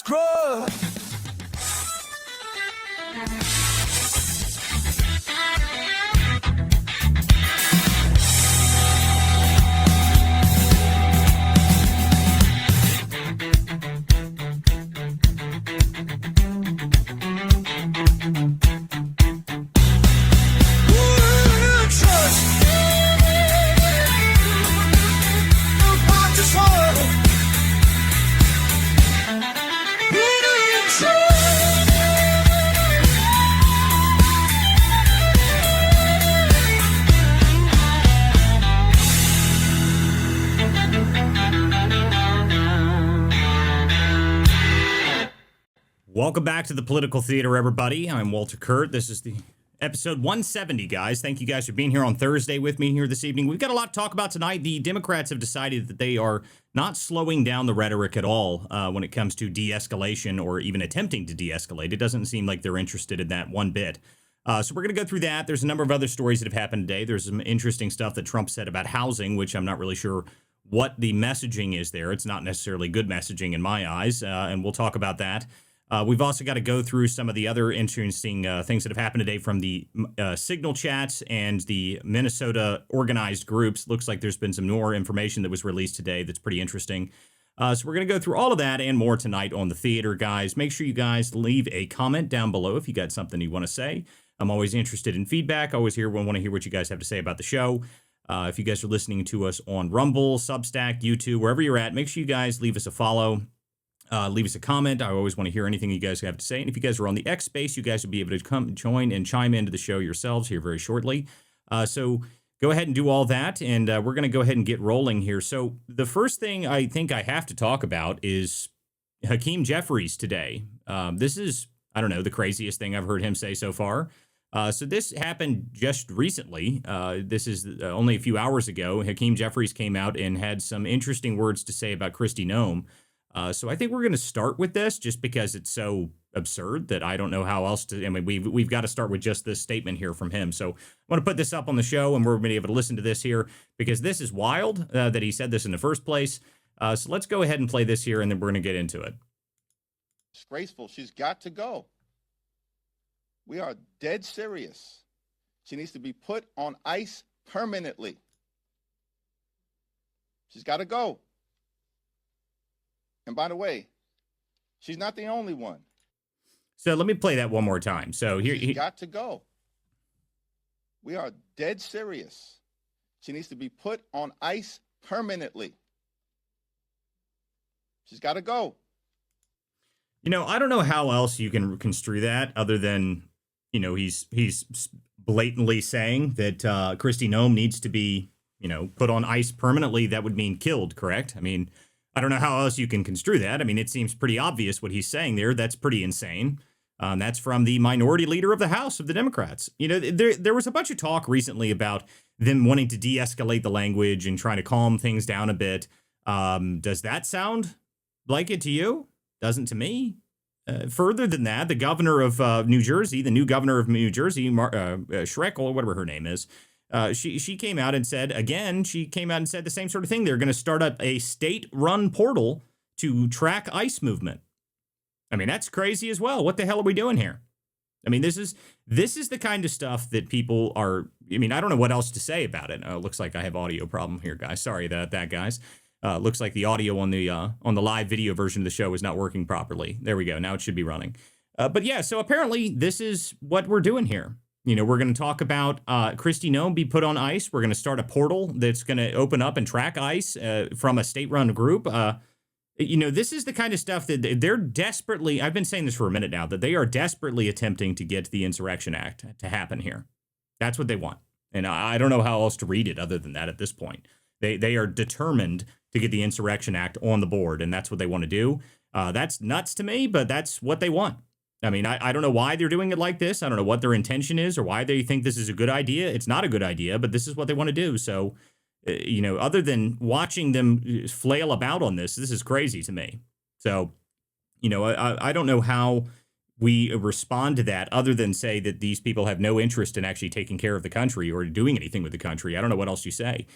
Scrub. Welcome back to the Political Theater, everybody. I'm Walter Curt. This is the episode 170, guys. Thank you guys for being here on Thursday with me here this evening. We've got a lot to talk about tonight. The Democrats have decided that they are not slowing down the rhetoric at all when it comes to de-escalation or even attempting to de-escalate. It doesn't seem like they're interested in that one bit. So we're going to go through that. There's a number of other stories that have happened today. There's some interesting stuff that Trump said about housing, which I'm not really sure what the messaging is there. It's not necessarily good messaging in my eyes, and we'll talk about that. We've also got to go through some of the other interesting things that have happened today from the Signal chats and the Minnesota organized groups. Looks like there's been some more information that was released today that's pretty interesting. So we're going to go through all of that and more tonight on the theater, guys. Make sure you guys leave a comment down below if you got something you want to say. I'm always interested in feedback. Always want to hear what you guys have to say about the show. If you guys are listening to us on Rumble, Substack, YouTube, wherever you're at, make sure you guys leave us a follow. Leave us a comment. I always want to hear anything you guys have to say. And if you guys are on the X space, you guys will be able to come join and chime into the show yourselves here very shortly. So go ahead and do all that. And we're going to go ahead and get rolling here. So the first thing I think I have to talk about is Hakeem Jeffries today. This is, I don't know, the craziest thing I've heard him say so far. So this happened just recently. This is only a few hours ago. Hakeem Jeffries came out and had some interesting words to say about Kristi Noem. So I think we're going to start with this just because it's so absurd that I don't know how else to. I mean, we've got to start with just this statement here from him. So I'm going to put this up on the show and we're going to be able to listen to this here because this is wild that he said this in the first place. So let's go ahead and play this here and then we're going to get into it. Disgraceful. She's got to go. We are dead serious. She needs to be put on ice permanently. She's got to go. And by the way, she's not the only one. So let me play that one more time. So here, she's got to go. We are dead serious. She needs to be put on ice permanently. She's got to go. You know, I don't know how else you can construe that other than, you know, he's blatantly saying that Kristi Noem needs to be, you know, put on ice permanently. That would mean killed, correct? I mean, I don't know how else you can construe that. I mean, it seems pretty obvious what he's saying there. That's pretty insane. That's from the minority leader of the House of the Democrats. You know, there was a bunch of talk recently about them wanting to de-escalate the language and trying to calm things down a bit. Does that sound like it to you? Doesn't to me. Further than that, the governor of New Jersey, the new governor of New Jersey, Schreck, or whatever her name is, she came out and said, again, the same sort of thing. They're going to start up a state-run portal to track ICE movement. I mean, that's crazy as well. What the hell are we doing here? I mean, this is the kind of stuff that people are, I mean, I don't know what else to say about it. Looks like I have audio problem here, guys. Sorry about that, guys. Looks like the audio on the live video version of the show is not working properly. There we go. Now it should be running. But yeah, so apparently this is what we're doing here. You know, we're going to talk about Kristi Noem be put on ice. We're going to start a portal that's going to open up and track ICE from a state-run group. You know, this is the kind of stuff that they're desperately, I've been saying this for a minute now, that they are desperately attempting to get the Insurrection Act to happen here. That's what they want. And I don't know how else to read it other than that at this point. They are determined to get the Insurrection Act on the board, and that's what they want to do. That's nuts to me, but that's what they want. I mean, I don't know why they're doing it like this. I don't know what their intention is or why they think this is a good idea. It's not a good idea, but this is what they want to do. So, you know, other than watching them flail about on this is crazy to me. So, you know, I don't know how we respond to that other than say that these people have no interest in actually taking care of the country or doing anything with the country. I don't know what else you say.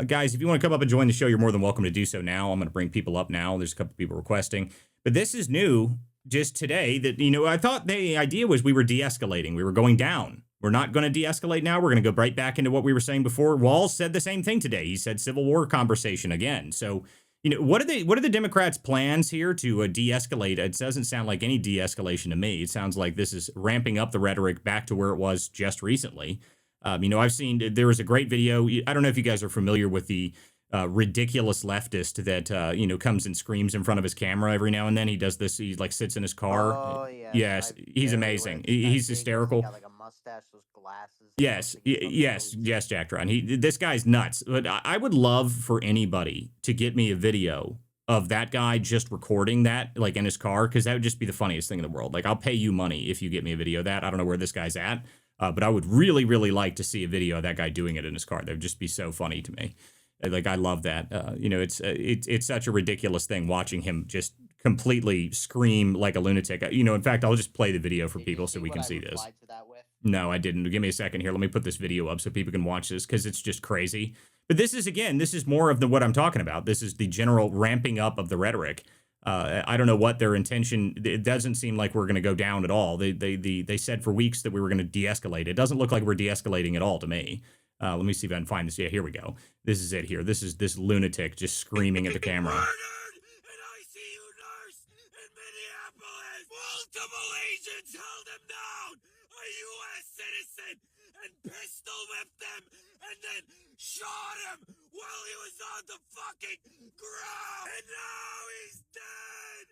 Guys, if you want to come up and join the show, you're more than welcome to do so now. I'm going to bring people up now. There's a couple people requesting. But this is new just today that, you know, I thought the idea was we were de-escalating. We were going down. We're not going to de-escalate now. We're going to go right back into what we were saying before. Walz said the same thing today. He said civil war conversation again. So, you know, what are the Democrats' plans here to de-escalate? It doesn't sound like any de-escalation to me. It sounds like this is ramping up the rhetoric back to where it was just recently. You know, I've seen there was a great video. I don't know if you guys are familiar with the ridiculous leftist that you know, comes and screams in front of his camera every now and then. He does this. He like sits in his car. Oh yes, Yes, he's very aware amazing. of this guy. He's Big, hysterical. got like a mustache, those glasses. Yes, Looks like he's from the yes, movies. yes, Jack Tron. This guy's nuts. But I would love for anybody to get me a video of that guy just recording that, like in his car, because that would just be the funniest thing in the world. Like, I'll pay you money if you get me a video of that. I don't know where this guy's at, but I would really, really like to see a video of that guy doing it in his car. That would just be so funny to me. Like, I love that. You know, it's such a ridiculous thing watching him just completely scream like a lunatic. You know, in fact, I'll just play the video for Did you people so see we what can I see this. replied to that with? No, I didn't. Give me a second here. Let me put this video up so people can watch this because it's just crazy. But this is, again, this is more of what I'm talking about. This is the general ramping up of the rhetoric. I don't know what their intention. It doesn't seem like we're going to go down at all. They said for weeks that we were going to de-escalate. It doesn't look like we're de-escalating at all to me. Let me see if I can find this. Yeah, here we go. This is it here. This is this lunatic just screaming at the camera. An ICU nurse in Minneapolis. Multiple agents held him down. A U.S. citizen and pistol whipped him and then shot him while he was on the fucking ground. And now he's dead.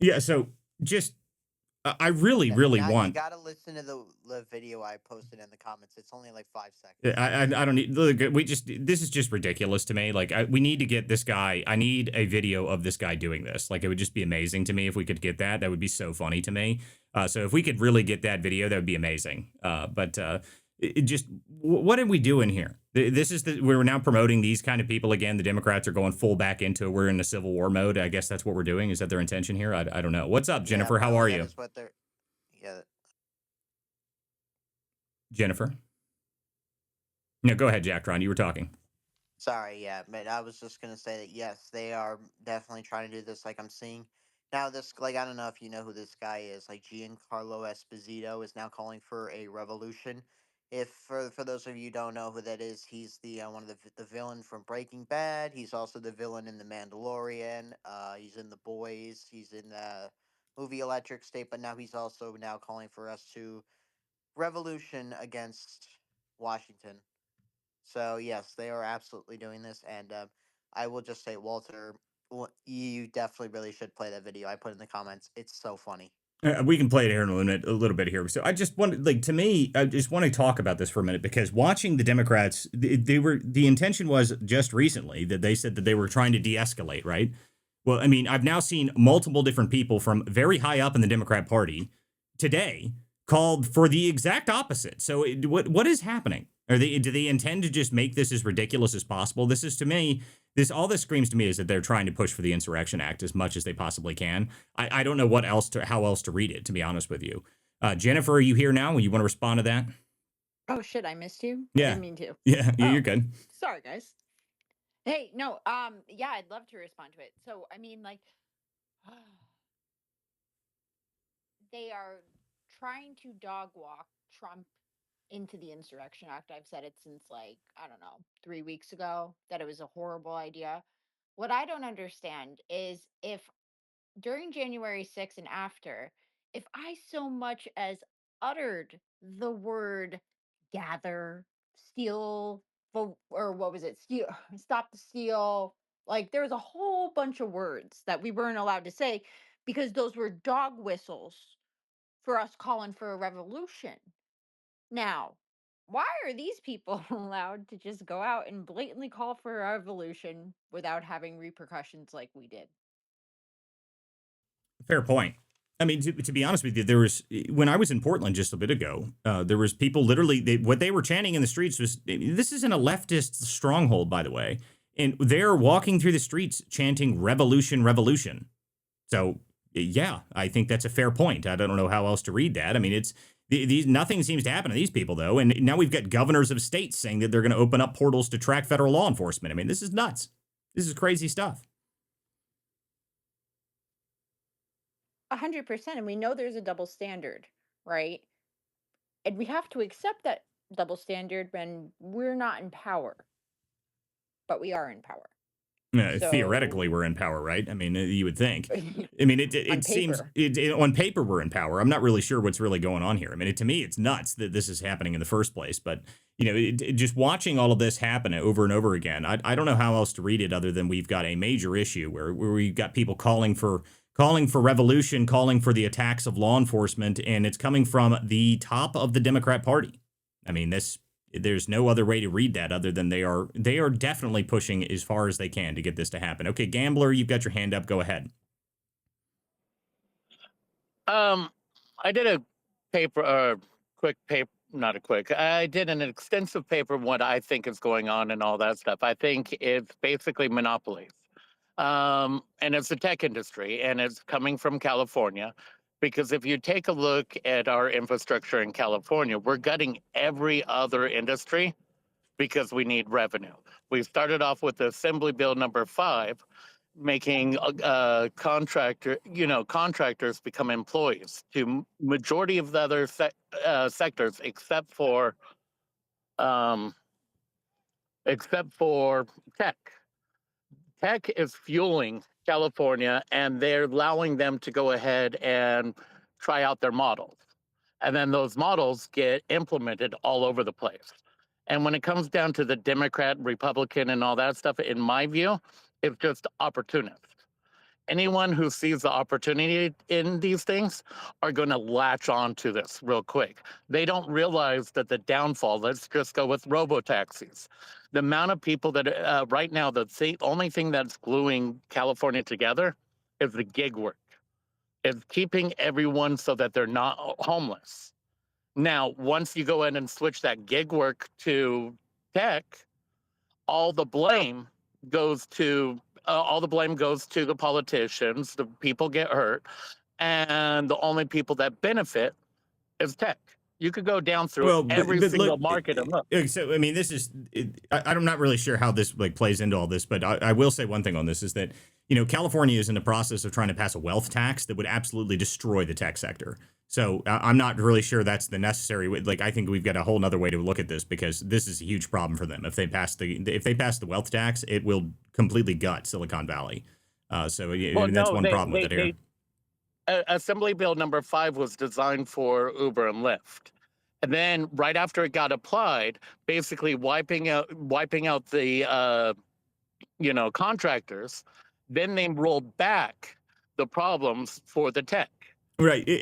Yeah, so just I really, Yeah, really now want. You gotta listen to the video I posted in the comments. It's only like 5 seconds. I don't need. Look, this is just ridiculous to me. Like, we need to get this guy. I need a video of this guy doing this. Like, it would just be amazing to me if we could get that. That would be so funny to me. So if we could really get that video, that would be amazing. But it just, what are we doing here? This is we're now promoting these kind of people again. The Democrats are going full back into we're in a civil war mode. I guess that's what we're doing. Is that their intention here? I don't know. What's up, Jennifer? How are that you, is what they're. Yeah. Jennifer? No, go ahead, Jack Ron. You were talking. Sorry, yeah, but I was just gonna say that yes, they are definitely trying to do this. Like I'm seeing now, this like I don't know if you know who this guy is. Like Giancarlo Esposito is now calling for a revolution. If for those of you who don't know who that is, he's the one of the villain from Breaking Bad. He's also the villain in The Mandalorian. He's in The Boys. He's in the movie Electric State. But now he's also now calling for us to revolution against Washington. So yes, they are absolutely doing this, and I will just say, Walter, you definitely really should play that video I put in the comments. It's so funny. We can play it here in a little bit here. So I just want, like, to me, I just want to talk about this for a minute because watching the Democrats, the intention was just recently that they said that they were trying to de-escalate, right? Well, I mean, I've now seen multiple different people from very high up in the Democrat Party today called for the exact opposite. So what is happening? Do they intend to just make this as ridiculous as possible? This is, to me, all this screams to me is that they're trying to push for the Insurrection Act as much as they possibly can. I don't know how else to read it, to be honest with you. Jennifer, are you here now? You want to respond to that? Oh shit, I missed you. Yeah. I didn't mean to. Yeah, Oh. you're good. Sorry, guys. Hey, no, yeah, I'd love to respond to it. So, I mean, like, they are trying to dog walk Trump into the Insurrection Act. I've said it since, like, I don't know, 3 weeks ago that it was a horrible idea. What I don't understand is if during January 6th and after, if I so much as uttered the word gather, steal, or what was it? Steal, stop the steal. Like there was a whole bunch of words that we weren't allowed to say because those were dog whistles for us calling for a revolution. Now, why are these people allowed to just go out and blatantly call for a revolution without having repercussions like we did? Fair point. I mean, to be honest with you, there was, when I was in Portland just a bit ago, there was people literally, what they were chanting in the streets was, this isn't a leftist stronghold, by the way. And they're walking through the streets chanting revolution, revolution. So, yeah, I think that's a fair point. I don't know how else to read that. I mean, nothing seems to happen to these people, though. And now we've got governors of states saying that they're going to open up portals to track federal law enforcement. I mean, this is nuts. This is crazy stuff. 100%. And we know there's a double standard, right? And we have to accept that double standard when we're not in power, but we are in power. Theoretically, So we're in power, right? I mean, you would think. I mean, on it seems paper. on paper we're in power. I'm not really sure what's really going on here. I mean, to me, it's nuts that this is happening in the first place. But just watching all of this happen over and over again, I don't know how else to read it other than we've got a major issue where we've got people calling for revolution, calling for the attacks of law enforcement, and it's coming from the top of the Democrat Party. I mean, there's no other way to read that other than they are definitely pushing as far as they can to get this to happen. Okay, Gambler, you've got your hand up. Go ahead. I did a paper, quick paper, not a quick. I did an extensive paper on what I think is going on and all that stuff. I think it's basically monopolies, and it's the tech industry, and it's coming from California. Because if you take a look at our infrastructure in California, we're gutting every other industry because we need revenue. We started off with Assembly Bill number 5, making contractors become employees to majority of the other sectors um, except for tech. Tech is fueling California, and they're allowing them to go ahead and try out their models. And then those models get implemented all over the place. And when it comes down to the Democrat, Republican, and all that stuff, in my view, it's just opportunists. Anyone who sees the opportunity in these things are going to latch on to this real quick. They don't realize that the downfall, let's just go with robo-taxis. The amount of people that right now, the only thing that's gluing California together is the gig work. It's keeping everyone so that they're not homeless. Now, once you go in and switch that gig work to tech, all the blame goes to the politicians. The people get hurt, and the only people that benefit is tech. You could go down through Well, every but look, single market and look. so I mean, I'm not really sure how this plays into all this, but I will say one thing on this is that California is in the process of trying to pass a wealth tax that would absolutely destroy the tech sector. So I'm not really sure that's the necessary way. Like, I think we've got a whole nother way to look at this because this is a huge problem for them. If they pass the wealth tax, it will completely gut Silicon Valley. Well, That's no, one problem with it here. Assembly Bill number 5 was designed for Uber and Lyft. And then right after it got applied, basically wiping out the contractors, then they rolled back the problems for the tech. Right. They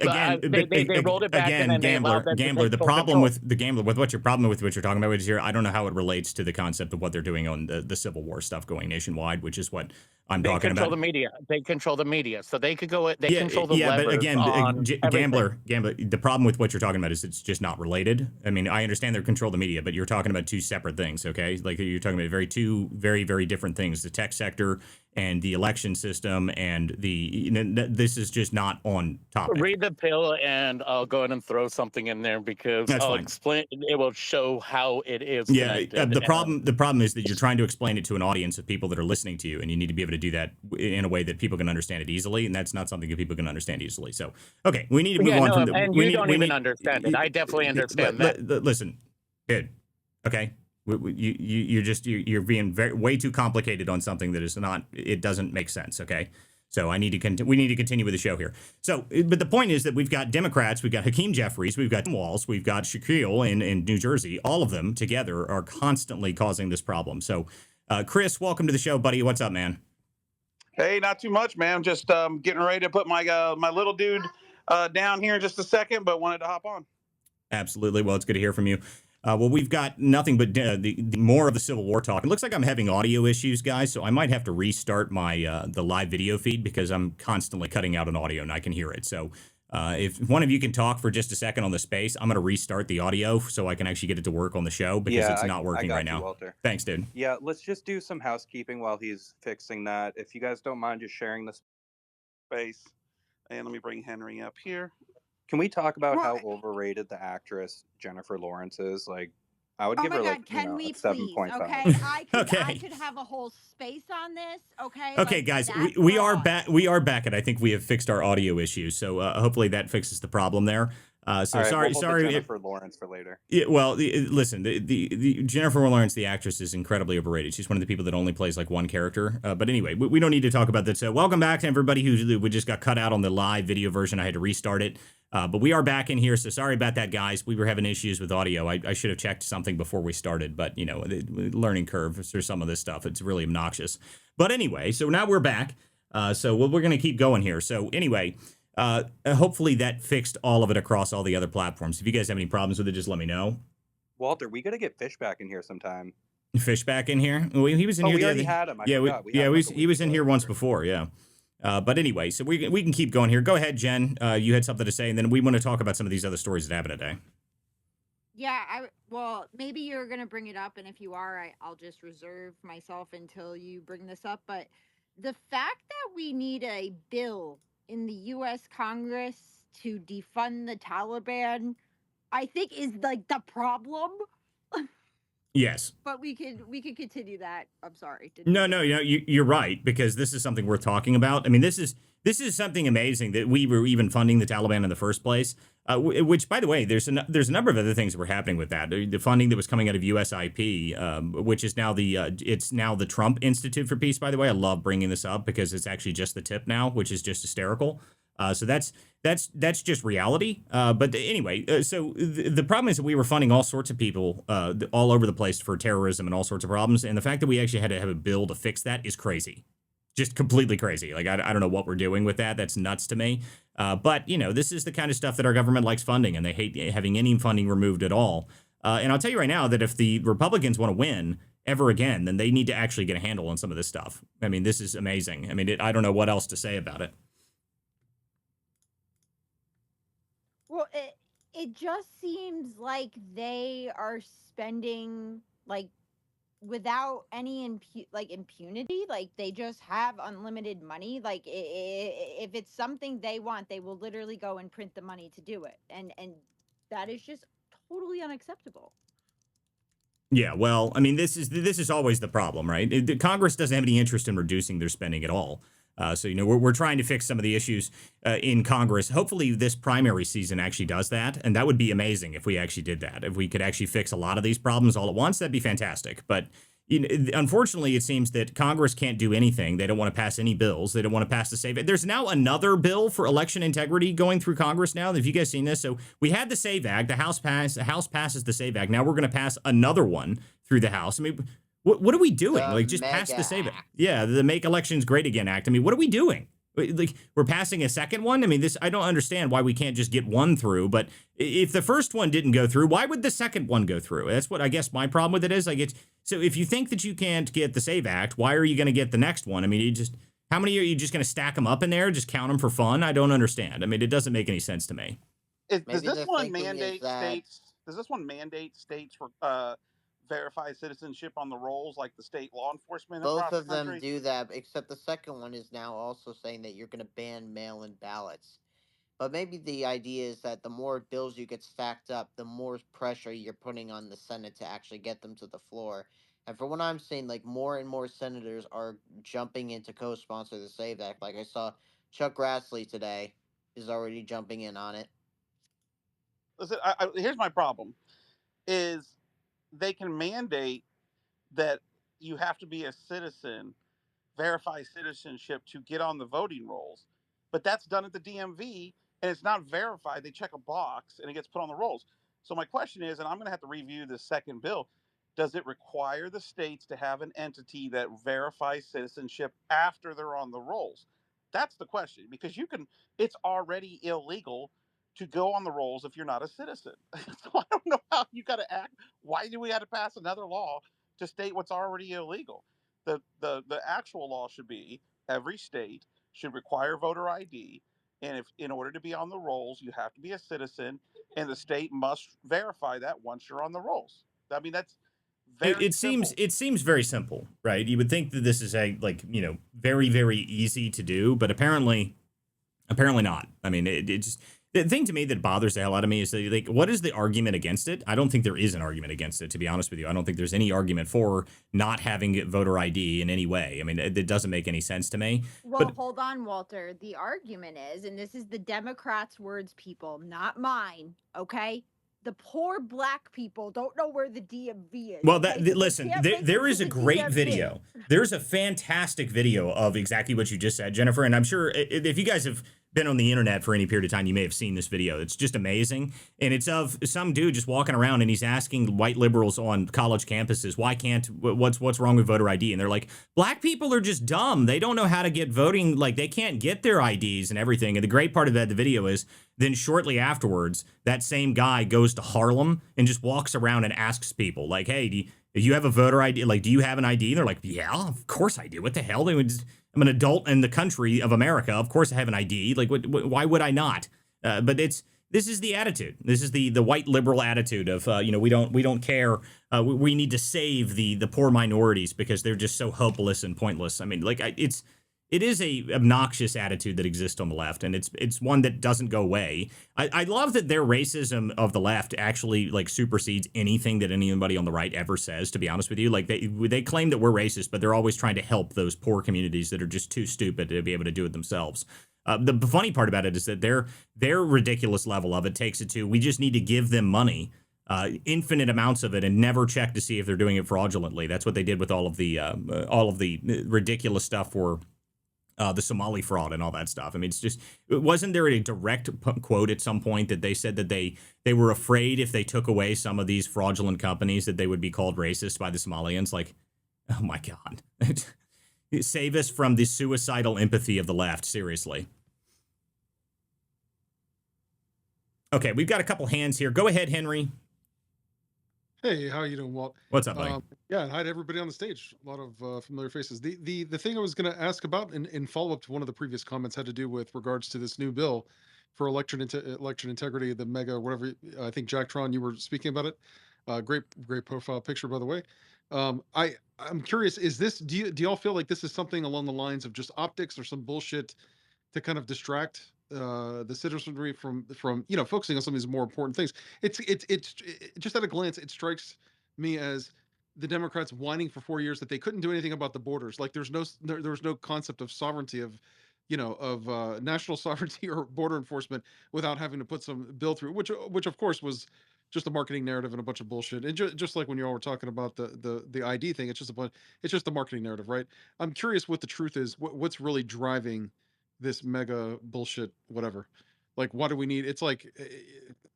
rolled it back and Again, then they allowed them to gambler. take The full problem control. with what you're talking about is here. I don't know how it relates to the concept of what they're doing on the Civil War stuff going nationwide, which is what I'm They talking control about. the media. They control the media, so they could go. They Yeah, control the yeah, but levers again, on everything. gambler. The problem with what you're talking about is it's just not related. I mean, I understand they control the media, but you're talking about two separate things. Okay, like you're talking about two very, very different things: the tech sector and the election system, and this is just not on topic. Read the pill, and I'll go ahead and throw something in there because That's I'll fine. explain. It will show how it is Yeah, connected. the problem is that you're trying to explain it to an audience of people that are listening to you, and you need to be able to do that in a way that people can understand it easily, and that's not something that people can understand easily. So, okay, we need to move Yeah, on from no, the. and We you need don't we even need. understand it. I definitely understand that. Listen, kid. Okay, you're being way too complicated on something that is not. It doesn't make sense. Okay. So we need to continue with the show here. So, but the point is that we've got Democrats, we've got Hakeem Jeffries, we've got Tim Walz, we've got Shaquille in New Jersey. All of them together are constantly causing this problem. So, Chris, welcome to the show, buddy. What's up, man? Hey, not too much, man. I'm just getting ready to put my my little dude down here in just a second, but wanted to hop on. Absolutely. Well, it's good to hear from you. Well, we've got nothing but the more of the Civil War talk. It looks like I'm having audio issues, guys, so I might have to restart my the live video feed because I'm constantly cutting out an audio and I can hear it. So if one of you can talk for just a second on the space, I'm going to restart the audio so I can actually get it to work on the show because it's not working right now. Walter. Thanks, dude. Yeah, let's just do some housekeeping while he's fixing that. If you guys don't mind just sharing this. Space. And let me bring Henry up here. Can we talk about how Right. overrated the actress Jennifer Lawrence is? Like, I would Oh give my her like God, can a we please? 7.5. Okay. I Okay. could have a whole space on this. Okay. Okay, Like guys, that's we are broad. back. We are back, and I think we have fixed our audio issues. So hopefully that fixes the problem there. All right, we'll hold the Sorry. Jennifer Lawrence for later. Yeah, well, listen, the Jennifer Lawrence, the actress, is incredibly overrated. She's one of the people that only plays like one character. But anyway, we don't need to talk about that. So welcome back to everybody who just got cut out on the live video version. I had to restart it. But we are back in here, so sorry about that, guys. We were having issues with audio. I should have checked something before we started, but, you know, the learning curve for some of this stuff. It's really obnoxious. But anyway, so now we're back. So we're going to keep going here. So anyway, hopefully that fixed all of it across all the other platforms. If you guys have any problems with it, just let me know. Walter, we gotta get Fish back in here sometime. Fish back in here? Well, he was in here we the already other. had him. I Yeah, forgot. We had him like a he was week in ago here or once whatever. before. Yeah. But anyway, so we can keep going here. Go ahead, Jen. You had something to say, and then we want to talk about some of these other stories that happened today. Yeah, well, maybe you're gonna bring it up, and if you are, I'll just reserve myself until you bring this up. But the fact that we need a bill in the U.S. Congress to defund the Taliban, I think, is like the problem. Yes. But we could continue that. I'm sorry. No, you're right, because this is something worth talking about. I mean, this is something amazing that we were even funding the Taliban in the first place. Which, by the way, there's a number of other things that were happening with that. The funding that was coming out of USIP, which is now it's now the Trump Institute for Peace. By the way, I love bringing this up because it's actually just the tip now, which is just hysterical. So that's just reality. But anyway, so the problem is that we were funding all sorts of people all over the place for terrorism and all sorts of problems. And the fact that we actually had to have a bill to fix that is crazy. Just completely crazy. Like, I don't know what we're doing with that. That's nuts to me. But, you know, this is the kind of stuff that our government likes funding, and they hate having any funding removed at all. And I'll tell you right now that if the Republicans want to win ever again, then they need to actually get a handle on some of this stuff. I mean, this is amazing. I mean, I don't know what else to say about it. Well, it just seems like they are spending like without any impunity. Like they just have unlimited money. Like if it's something they want, they will literally go and print the money to do it, and that is just totally unacceptable. Yeah, well, I mean, this is always the problem, right? Congress doesn't have any interest in reducing their spending at all. So, you know, we're trying to fix some of the issues in Congress. Hopefully this primary season actually does that. And that would be amazing if we actually did that. If we could actually fix a lot of these problems all at once, that'd be fantastic. But you know, unfortunately, it seems that Congress can't do anything. They don't want to pass any bills. They don't want to pass the SAVE Act. There's now another bill for election integrity going through Congress now. Have you guys seen this? So we had the SAVE Act. The House passes the SAVE Act. Now we're going to pass another one through the House. I mean, what are we doing? The Like, just pass Mega the SAVE Act. Act. Yeah, the Make Elections Great Again Act. I mean, what are we doing? Like, we're passing a second one? I mean, I don't understand why we can't just get one through. But if the first one didn't go through, why would the second one go through? That's what I guess my problem with it is. Like, so if you think that you can't get the SAVE Act, why are you going to get the next one? I mean, how many are you just going to stack them up in there? Just count them for fun? I don't understand. I mean, it doesn't make any sense to me. Does Maybe this the one thinking is mandate that states? Does this one mandate states for verify citizenship on the rolls, like the state law enforcement both across the of them country? do that, except the second one is now also saying that you're going to ban mail-in ballots. But maybe the idea is that the more bills you get stacked up, the more pressure you're putting on the Senate to actually get them to the floor. And from what I'm seeing, like more and more senators are jumping in to co-sponsor the SAVE Act. Like I saw Chuck Grassley today is already jumping in on it. Listen, here's my problem: is they can mandate that you have to be a citizen, verify citizenship to get on the voting rolls, but that's done at the DMV and it's not verified. They check a box and it gets put on the rolls. So my question is, and I'm going to have to review this second bill, does it require the states to have an entity that verifies citizenship after they're on the rolls? That's the question, because it's already illegal to go on the rolls if you're not a citizen. So I don't know how you got to act. Why do we have to pass another law to state what's already illegal? The actual law should be every state should require voter ID, and if in order to be on the rolls, you have to be a citizen, and the state must verify that once you're on the rolls. I mean, that's very simple. It seems very simple, right? You would think that this is very, very easy to do, but apparently not. I mean, it just The thing to me that bothers the hell out of me is that, like, what is the argument against it? I don't think there is an argument against it, to be honest with you. I don't think there's any argument for not having voter ID in any way. I mean, it doesn't make any sense to me. Well, But hold on, Walter. The argument is, and this is the Democrats' words, people, not mine, okay? The poor black people don't know where the DMV is. well, Okay? So they listen, can't make there it is to a the great DMV. video. There's a fantastic video of exactly what you just said, Jennifer. And I'm sure if you guys have been on the internet for any period of time, you may have seen this video. It's just amazing. And it's of some dude just walking around and he's asking white liberals on college campuses, what's wrong with voter ID? And they're like, black people are just dumb. They don't know how to get voting. Like, they can't get their IDs and everything. And the great part of the video is then shortly afterwards, that same guy goes to Harlem and just walks around and asks people, like, hey, do you have a voter ID? Like, do you have an ID? And they're like, yeah, of course I do. What the hell? I'm an adult in the country of America. Of course I have an ID. Like, why would I not? But this is the attitude. This is the white liberal attitude of, we don't care. We need to save the poor minorities because they're just so hopeless and pointless. I mean, like, it is a obnoxious attitude that exists on the left, and it's one that doesn't go away. I love that their racism of the left actually, like, supersedes anything that anybody on the right ever says, to be honest with you. Like, they claim that we're racist, but they're always trying to help those poor communities that are just too stupid to be able to do it themselves. The funny part about it is that their ridiculous level of it takes it to, we just need to give them money, infinite amounts of it, and never check to see if they're doing it fraudulently. That's what they did with all of the ridiculous stuff for the Somali fraud and all that stuff. I mean, wasn't there a direct quote at some point that they said that they were afraid if they took away some of these fraudulent companies that they would be called racist by the Somalians? Like, oh my God. Save us from the suicidal empathy of the left. Seriously. Okay, we've got a couple hands here. Go ahead, Henry. Hey, how you doing, Walt? What's up, buddy? Yeah, and hi to everybody on the stage. A lot of familiar faces. The thing I was going to ask about in follow up to one of the previous comments had to do with regards to this new bill for election integrity, the mega whatever. I think Jack Tron, you were speaking about it. Great profile picture, by the way. I'm curious. Is this do y'all feel like this is something along the lines of just optics or some bullshit to kind of distract the citizenry from focusing on some of these more important things? It's just at a glance, it strikes me as the Democrats whining for 4 years that they couldn't do anything about the borders. Like there was no concept of sovereignty of national sovereignty or border enforcement without having to put some bill through, which of course was just a marketing narrative and a bunch of bullshit. And just like when you all were talking about the ID thing, it's just a marketing narrative, right? I'm curious what the truth is. What's really driving this mega bullshit, whatever. Like, why do we need? It's like,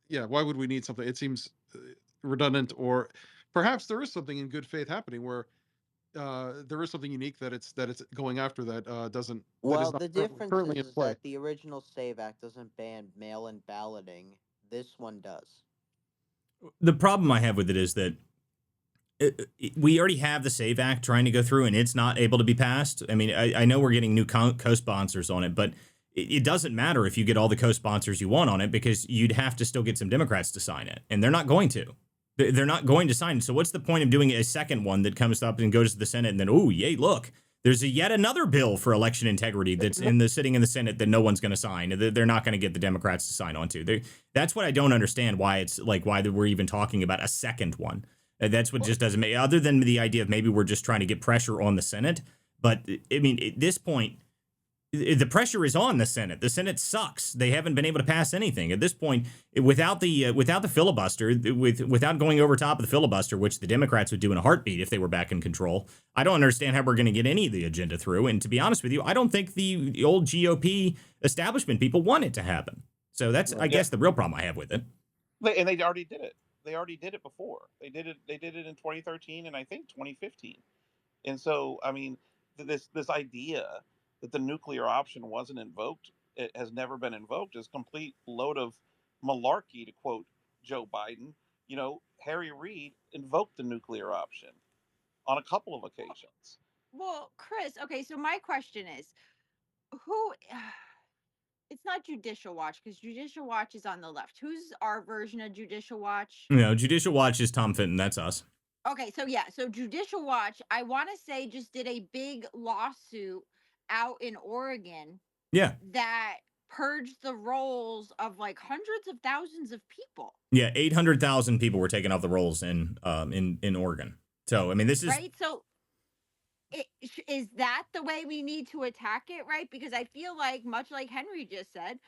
yeah, why would we need something? It seems redundant, or perhaps there is something in good faith happening where there is something unique that it's going after that doesn't that is Well, not the difference currently in is play. that the original Save Act doesn't ban mail-in balloting. This one does. The problem I have with it is that we already have the SAVE Act trying to go through, and it's not able to be passed. I mean, I know we're getting new co-sponsors on it, but it doesn't matter if you get all the co-sponsors you want on it, because you'd have to still get some Democrats to sign it, and they're not going to. They're not going to sign it. So what's the point of doing a second one that comes up and goes to the Senate, and then, oh, yay, look, there's yet another bill for election integrity that's sitting in the Senate that no one's going to sign. They're not going to get the Democrats to sign on to. That's what I don't understand, why we're even talking about a second one. That's what just doesn't make, other than the idea of maybe we're just trying to get pressure on the Senate. But I mean, at this point, the pressure is on the Senate. The Senate sucks. They haven't been able to pass anything at this point without the filibuster, without going over top of the filibuster, which the Democrats would do in a heartbeat if they were back in control. I don't understand how we're going to get any of the agenda through. And to be honest with you, I don't think the old GOP establishment people want it to happen. So that's, I guess, the real problem I have with it. And they already did it. They already did it before. They did it in 2013 and I think 2015. And so, I mean, this idea that the nuclear option wasn't invoked, it has never been invoked, is complete load of malarkey, to quote Joe Biden. You know, Harry Reid invoked the nuclear option on a couple of occasions. Well, Chris, okay, so my question is, who it's not Judicial Watch, because Judicial Watch is on the left. Who's our version of Judicial Watch? Judicial Watch is Tom Fenton. That's us. Okay, so yeah, so Judicial Watch, I want to say, just did a big lawsuit out in Oregon. Yeah. That purged the rolls of like hundreds of thousands of people. Yeah, 800,000 people were taken off the rolls in Oregon. So I mean, this is Right? So is that the way we need to attack it, right? Because I feel like, much like Henry just said,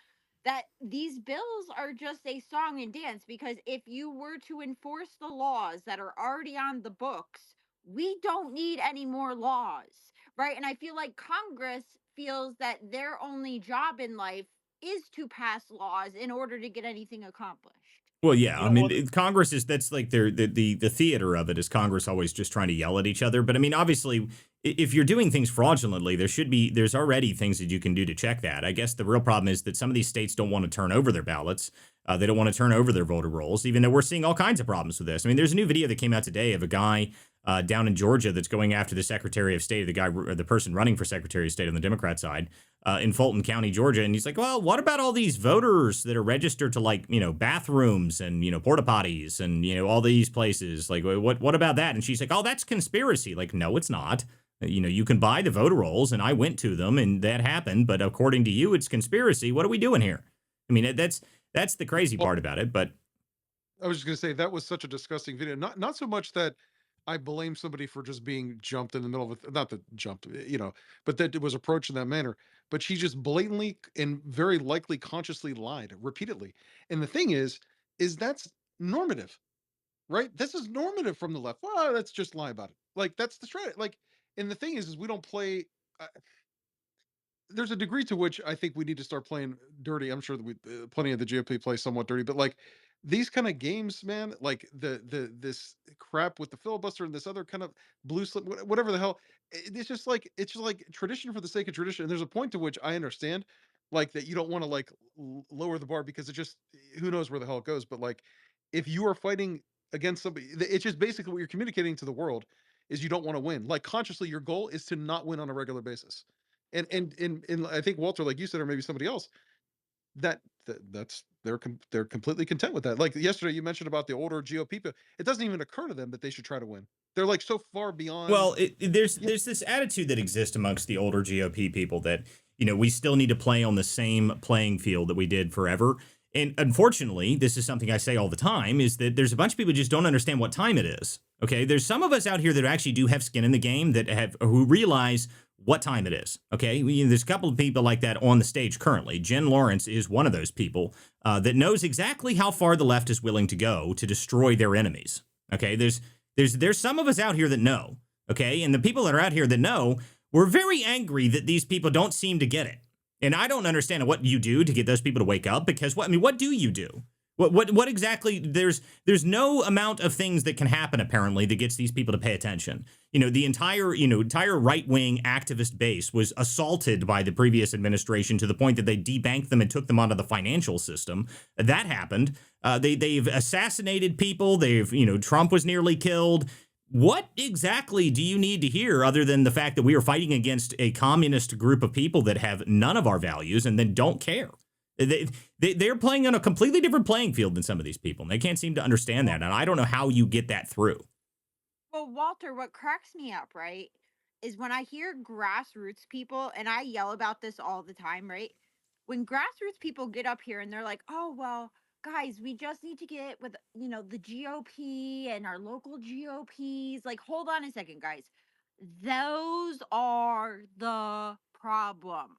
that these bills are just a song and dance. Because if you were to enforce the laws that are already on the books, we don't need any more laws, right? And I feel like Congress feels that their only job in life is to pass laws in order to get anything accomplished. well, yeah. You I know, mean, well, Congress is that's like the theater of it is Congress always just trying to yell at each other. But I mean, obviously, if you're doing things fraudulently, there's already things that you can do to check that. I guess the real problem is that some of these states don't want to turn over their ballots. They don't want to turn over their voter rolls, even though we're seeing all kinds of problems with this. I mean, there's a new video that came out today of a guy down in Georgia that's going after the Secretary of State, the person running for Secretary of State on the Democrat side in Fulton County, Georgia. And he's like, well, what about all these voters that are registered to, like, bathrooms and, porta potties and, all these places? Like, what about that? And she's like, oh, that's conspiracy. Like, no, it's not. You can buy the voter rolls, and I went to them, and that happened. But according to you, it's conspiracy. What are we doing here? I mean, that's the crazy Well, part about it. But I was just gonna say that was such a disgusting video. Not so much that I blame somebody for just being jumped in the middle of it, not that jumped, but that it was approached in that manner. But she just blatantly and very likely consciously lied repeatedly. And the thing is that's normative, right? This is normative from the left. Well, let's just lie about it. Like that's the strategy. Like, and the thing is we don't play. There's a degree to which I think we need to start playing dirty. I'm sure that we plenty of the GOP play somewhat dirty, but like these kind of games, man, like the this crap with the filibuster and this other kind of blue slip, whatever the hell, it's just like tradition for the sake of tradition. And there's a point to which I understand, like that you don't want to like lower the bar because it just who knows where the hell it goes. But like if you are fighting against somebody, it's just basically what you're communicating to the world is you don't want to win. Like consciously, your goal is to not win on a regular basis and I think Walter, like you said, or maybe somebody else, that's they're completely content with that. Like yesterday, you mentioned about the older GOP people. It doesn't even occur to them that they should try to win. They're like so far beyond. well, there's this attitude that exists amongst the older GOP people that we still need to play on the same playing field that we did forever. And unfortunately, this is something I say all the time: is that there's a bunch of people who just don't understand what time it is. Okay, there's some of us out here that actually do have skin in the game who realize what time it is. Okay, there's a couple of people like that on the stage currently. Jen Lawrence is one of those people that knows exactly how far the left is willing to go to destroy their enemies. Okay, there's some of us out here that know. Okay, and the people that are out here that know, we're very angry that these people don't seem to get it. And I don't understand what you do to get those people to wake up, because what do you do? What exactly? There's no amount of things that can happen apparently that gets these people to pay attention. The entire right-wing activist base was assaulted by the previous administration to the point that they debanked them and took them onto the financial system. That happened. They've assassinated people. Trump was nearly killed. What exactly do you need to hear other than the fact that we are fighting against a communist group of people that have none of our values and then don't care? They're playing on a completely different playing field than some of these people, and they can't seem to understand that. And I don't know how you get that through. Well, Walter, what cracks me up, right, is when I hear grassroots people, and I yell about this all the time, right? When grassroots people get up here and they're like, oh, well, guys, we just need to get with, the GOP and our local GOPs. Like, hold on a second, guys. Those are the problem.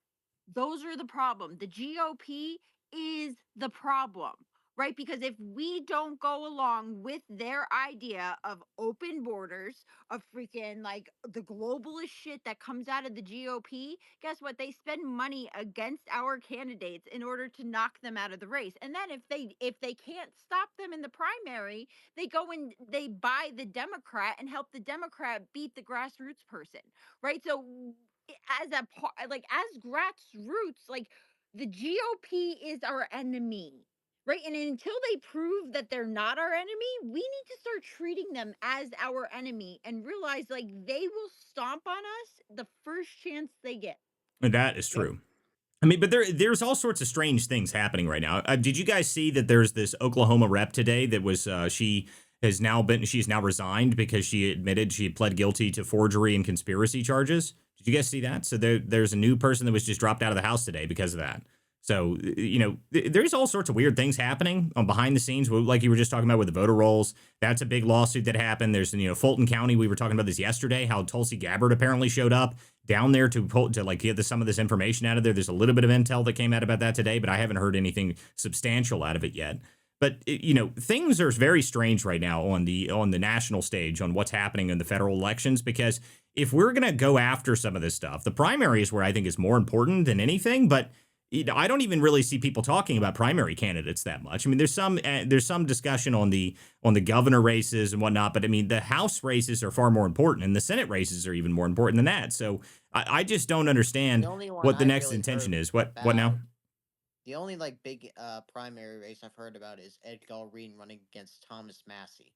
Those are the problem. The GOP is the problem, right? Because if we don't go along with their idea of open borders, of freaking like the globalist shit that comes out of the GOP, guess what? They spend money against our candidates in order to knock them out of the race. And then if they can't stop them in the primary, they go and they buy the Democrat and help the Democrat beat the grassroots person, right? So as a like as grassroots, like the GOP is our enemy, right? And until they prove that they're not our enemy, we need to start treating them as our enemy and realize like they will stomp on us the first chance they get. And that is Yep. true. I mean, but there's all sorts of strange things happening right now. Did you guys see that there's this Oklahoma rep today that was she's now resigned because she admitted she had pled guilty to forgery and conspiracy charges? Did you guys see that? So there's a new person that was just dropped out of the House today because of that. So, there's all sorts of weird things happening on behind the scenes, like you were just talking about with the voter rolls. That's a big lawsuit that happened. There's, Fulton County. We were talking about this yesterday, how Tulsi Gabbard apparently showed up down there to like get some of this information out of there. There's a little bit of intel that came out about that today, but I haven't heard anything substantial out of it yet. But things are very strange right now on the national stage on what's happening in the federal elections, because if we're going to go after some of this stuff, the primary is where I think is more important than anything. But I don't even really see people talking about primary candidates that much. I mean, there's some discussion on the governor races and whatnot, but I mean, the House races are far more important, and the Senate races are even more important than that. So I just don't The understand only one what the I've next really intention heard is. What about, now? the only like big primary race I've heard about is Ed Galreen running against Thomas Massey.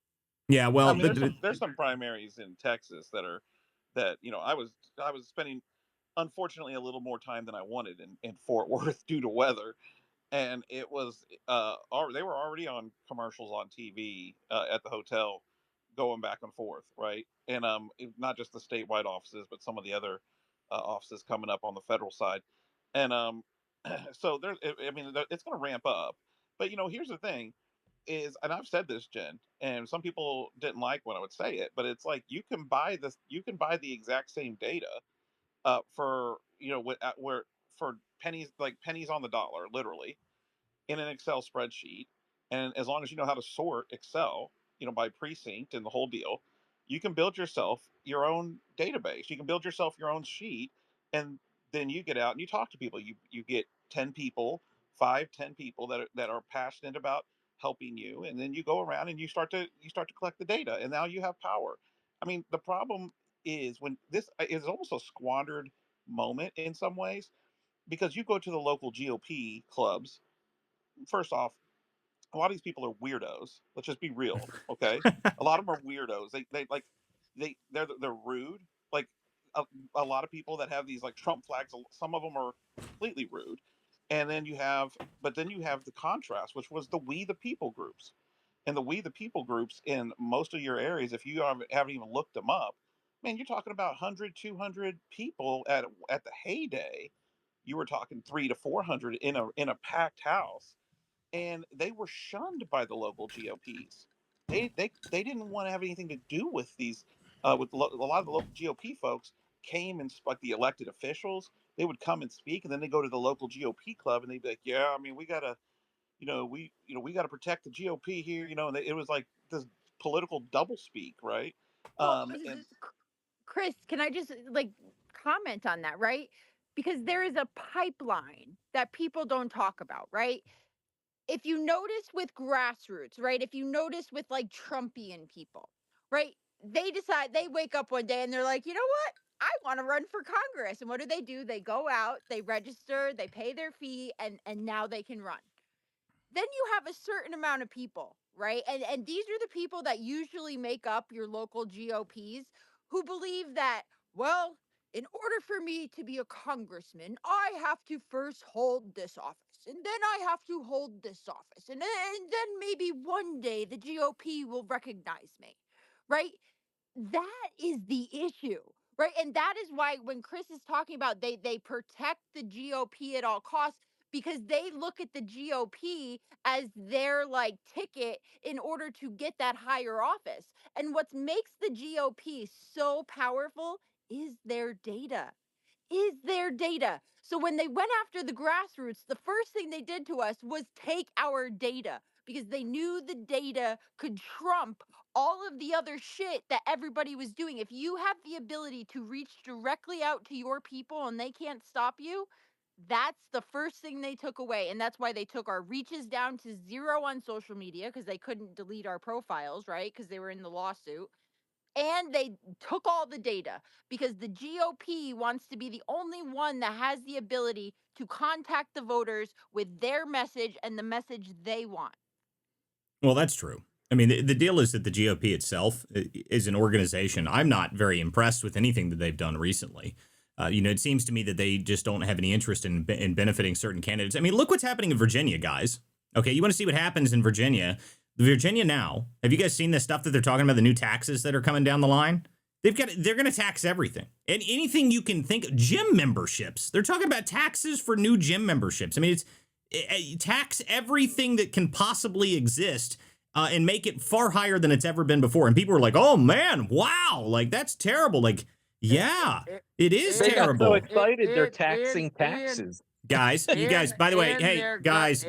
Yeah, I well, mean, there's some primaries in Texas that I was spending unfortunately a little more time than I wanted in Fort Worth due to weather, and it was they were already on commercials on TV at the hotel, going back and forth, right? And not just the statewide offices, but some of the other offices coming up on the federal side, and so there's, I mean, it's going to ramp up. But here's the thing: is, and I've said this, Jen, and some people didn't like when I would say it, but it's like you can buy the exact same data for where for pennies, like pennies on the dollar, literally, in an Excel spreadsheet. And as long as you know how to sort Excel, by precinct and the whole deal, you can build yourself your own database. You can build yourself your own sheet, and then you get out and you talk to people. You get 10 people, 5, 10 people that are passionate about helping you, and then you go around and you start to collect the data, and now you have power. I mean, the problem is when this is almost a squandered moment in some ways, because you go to the local GOP clubs. First off, a lot of these people are weirdos. Let's just be real, okay? A lot of them are weirdos. They're rude. Like a lot of people that have these like Trump flags. Some of them are completely rude. And then you have the contrast, which was the We the People groups. And the We the People groups in most of your areas, if you haven't even looked them up, man, you're talking about 100, 200 people at the heyday. You were talking 300 to 400 in a packed house, and they were shunned by the local GOPs. They didn't want to have anything to do with these. A lot of the local GOP folks came, and like the elected officials, they would come and speak, and then they go to the local GOP club, and they'd be like, "Yeah, I mean, we gotta, we gotta protect the GOP here," and it was like this political doublespeak, right? Well, And Chris, can I just like comment on that, right? Because there is a pipeline that people don't talk about, right? If you notice with grassroots, right? If you notice with like Trumpian people, right? They wake up one day and they're like, you know what? I want to run for Congress. And what do? They go out, they register, they pay their fee, and now they can run. Then you have a certain amount of people, right? And these are the people that usually make up your local GOPs who believe that, well, in order for me to be a congressman, I have to first hold this office, and then I have to hold this office, and then maybe one day the GOP will recognize me, right? That is the issue, right? And that is why when Chris is talking about they protect the GOP at all costs, because they look at the GOP as their like ticket in order to get that higher office. And what makes the GOP so powerful is their data. So when they went after the grassroots, the first thing they did to us was take our data, because they knew the data could trump all of the other shit that everybody was doing. If you have the ability to reach directly out to your people and they can't stop you, that's the first thing they took away. And that's why they took our reaches down to 0 on social media, because they couldn't delete our profiles, right? Because they were in the lawsuit. And they took all the data because the GOP wants to be the only one that has the ability to contact the voters with their message and the message they want. Well, that's true. I mean, the deal is that the GOP itself is an organization. I'm not very impressed with anything that they've done recently. It seems to me that they just don't have any interest in benefiting certain candidates. I mean, look what's happening in Virginia, guys. Okay, you want to see what happens in Virginia? Virginia now. Have you guys seen the stuff that they're talking about, the new taxes that are coming down the line? They're going to tax everything and anything you can think of. Gym memberships. They're talking about taxes for new gym memberships. I mean, tax everything that can possibly exist and make it far higher than it's ever been before. And people are like, oh man, wow, like that's terrible. Like, yeah, it is They got so terrible. excited they're taxing taxes. Guys, you guys, by the way, hey, guys,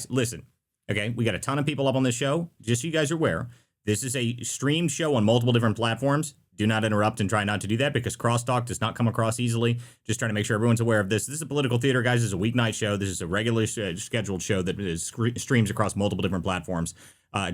listen. Okay, we got a ton of people up on this show. Just so you guys are aware, this is a streamed show on multiple different platforms. Do not interrupt and try not to do that because crosstalk does not come across easily. Just trying to make sure everyone's aware of this. This is a political theater, guys. This is a weeknight show. This is a regularly scheduled show that is streams across multiple different platforms.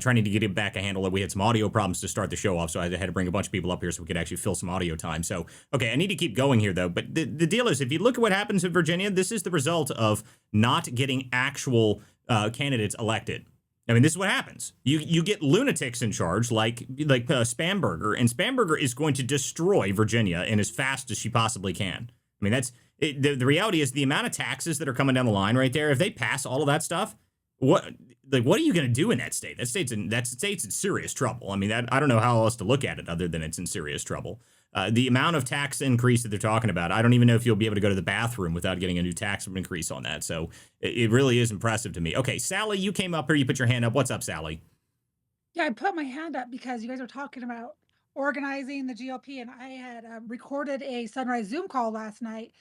Trying to get it back a handle. We had some audio problems to start the show off, so I had to bring a bunch of people up here so we could actually fill some audio time. So, okay, I need to keep going here, though. But the deal is, if you look at what happens in Virginia, this is the result of not getting actual candidates elected. I mean, this is what happens. You get lunatics in charge, like Spamberger, and Spamberger is going to destroy Virginia in as fast as she possibly can. I mean, that's it, the reality is the amount of taxes that are coming down the line right there. If they pass all of that stuff, what are you going to do in that state? That state's in serious trouble. I mean, I don't know how else to look at it other than it's in serious trouble. The amount of tax increase that they're talking about, I don't even know if you'll be able to go to the bathroom without getting a new tax increase on that. So it really is impressive to me. Okay, Sally, you came up here. You put your hand up. What's up, Sally? Yeah, I put my hand up because you guys are talking about organizing the GOP, and I had recorded a Sunrise Zoom call last night.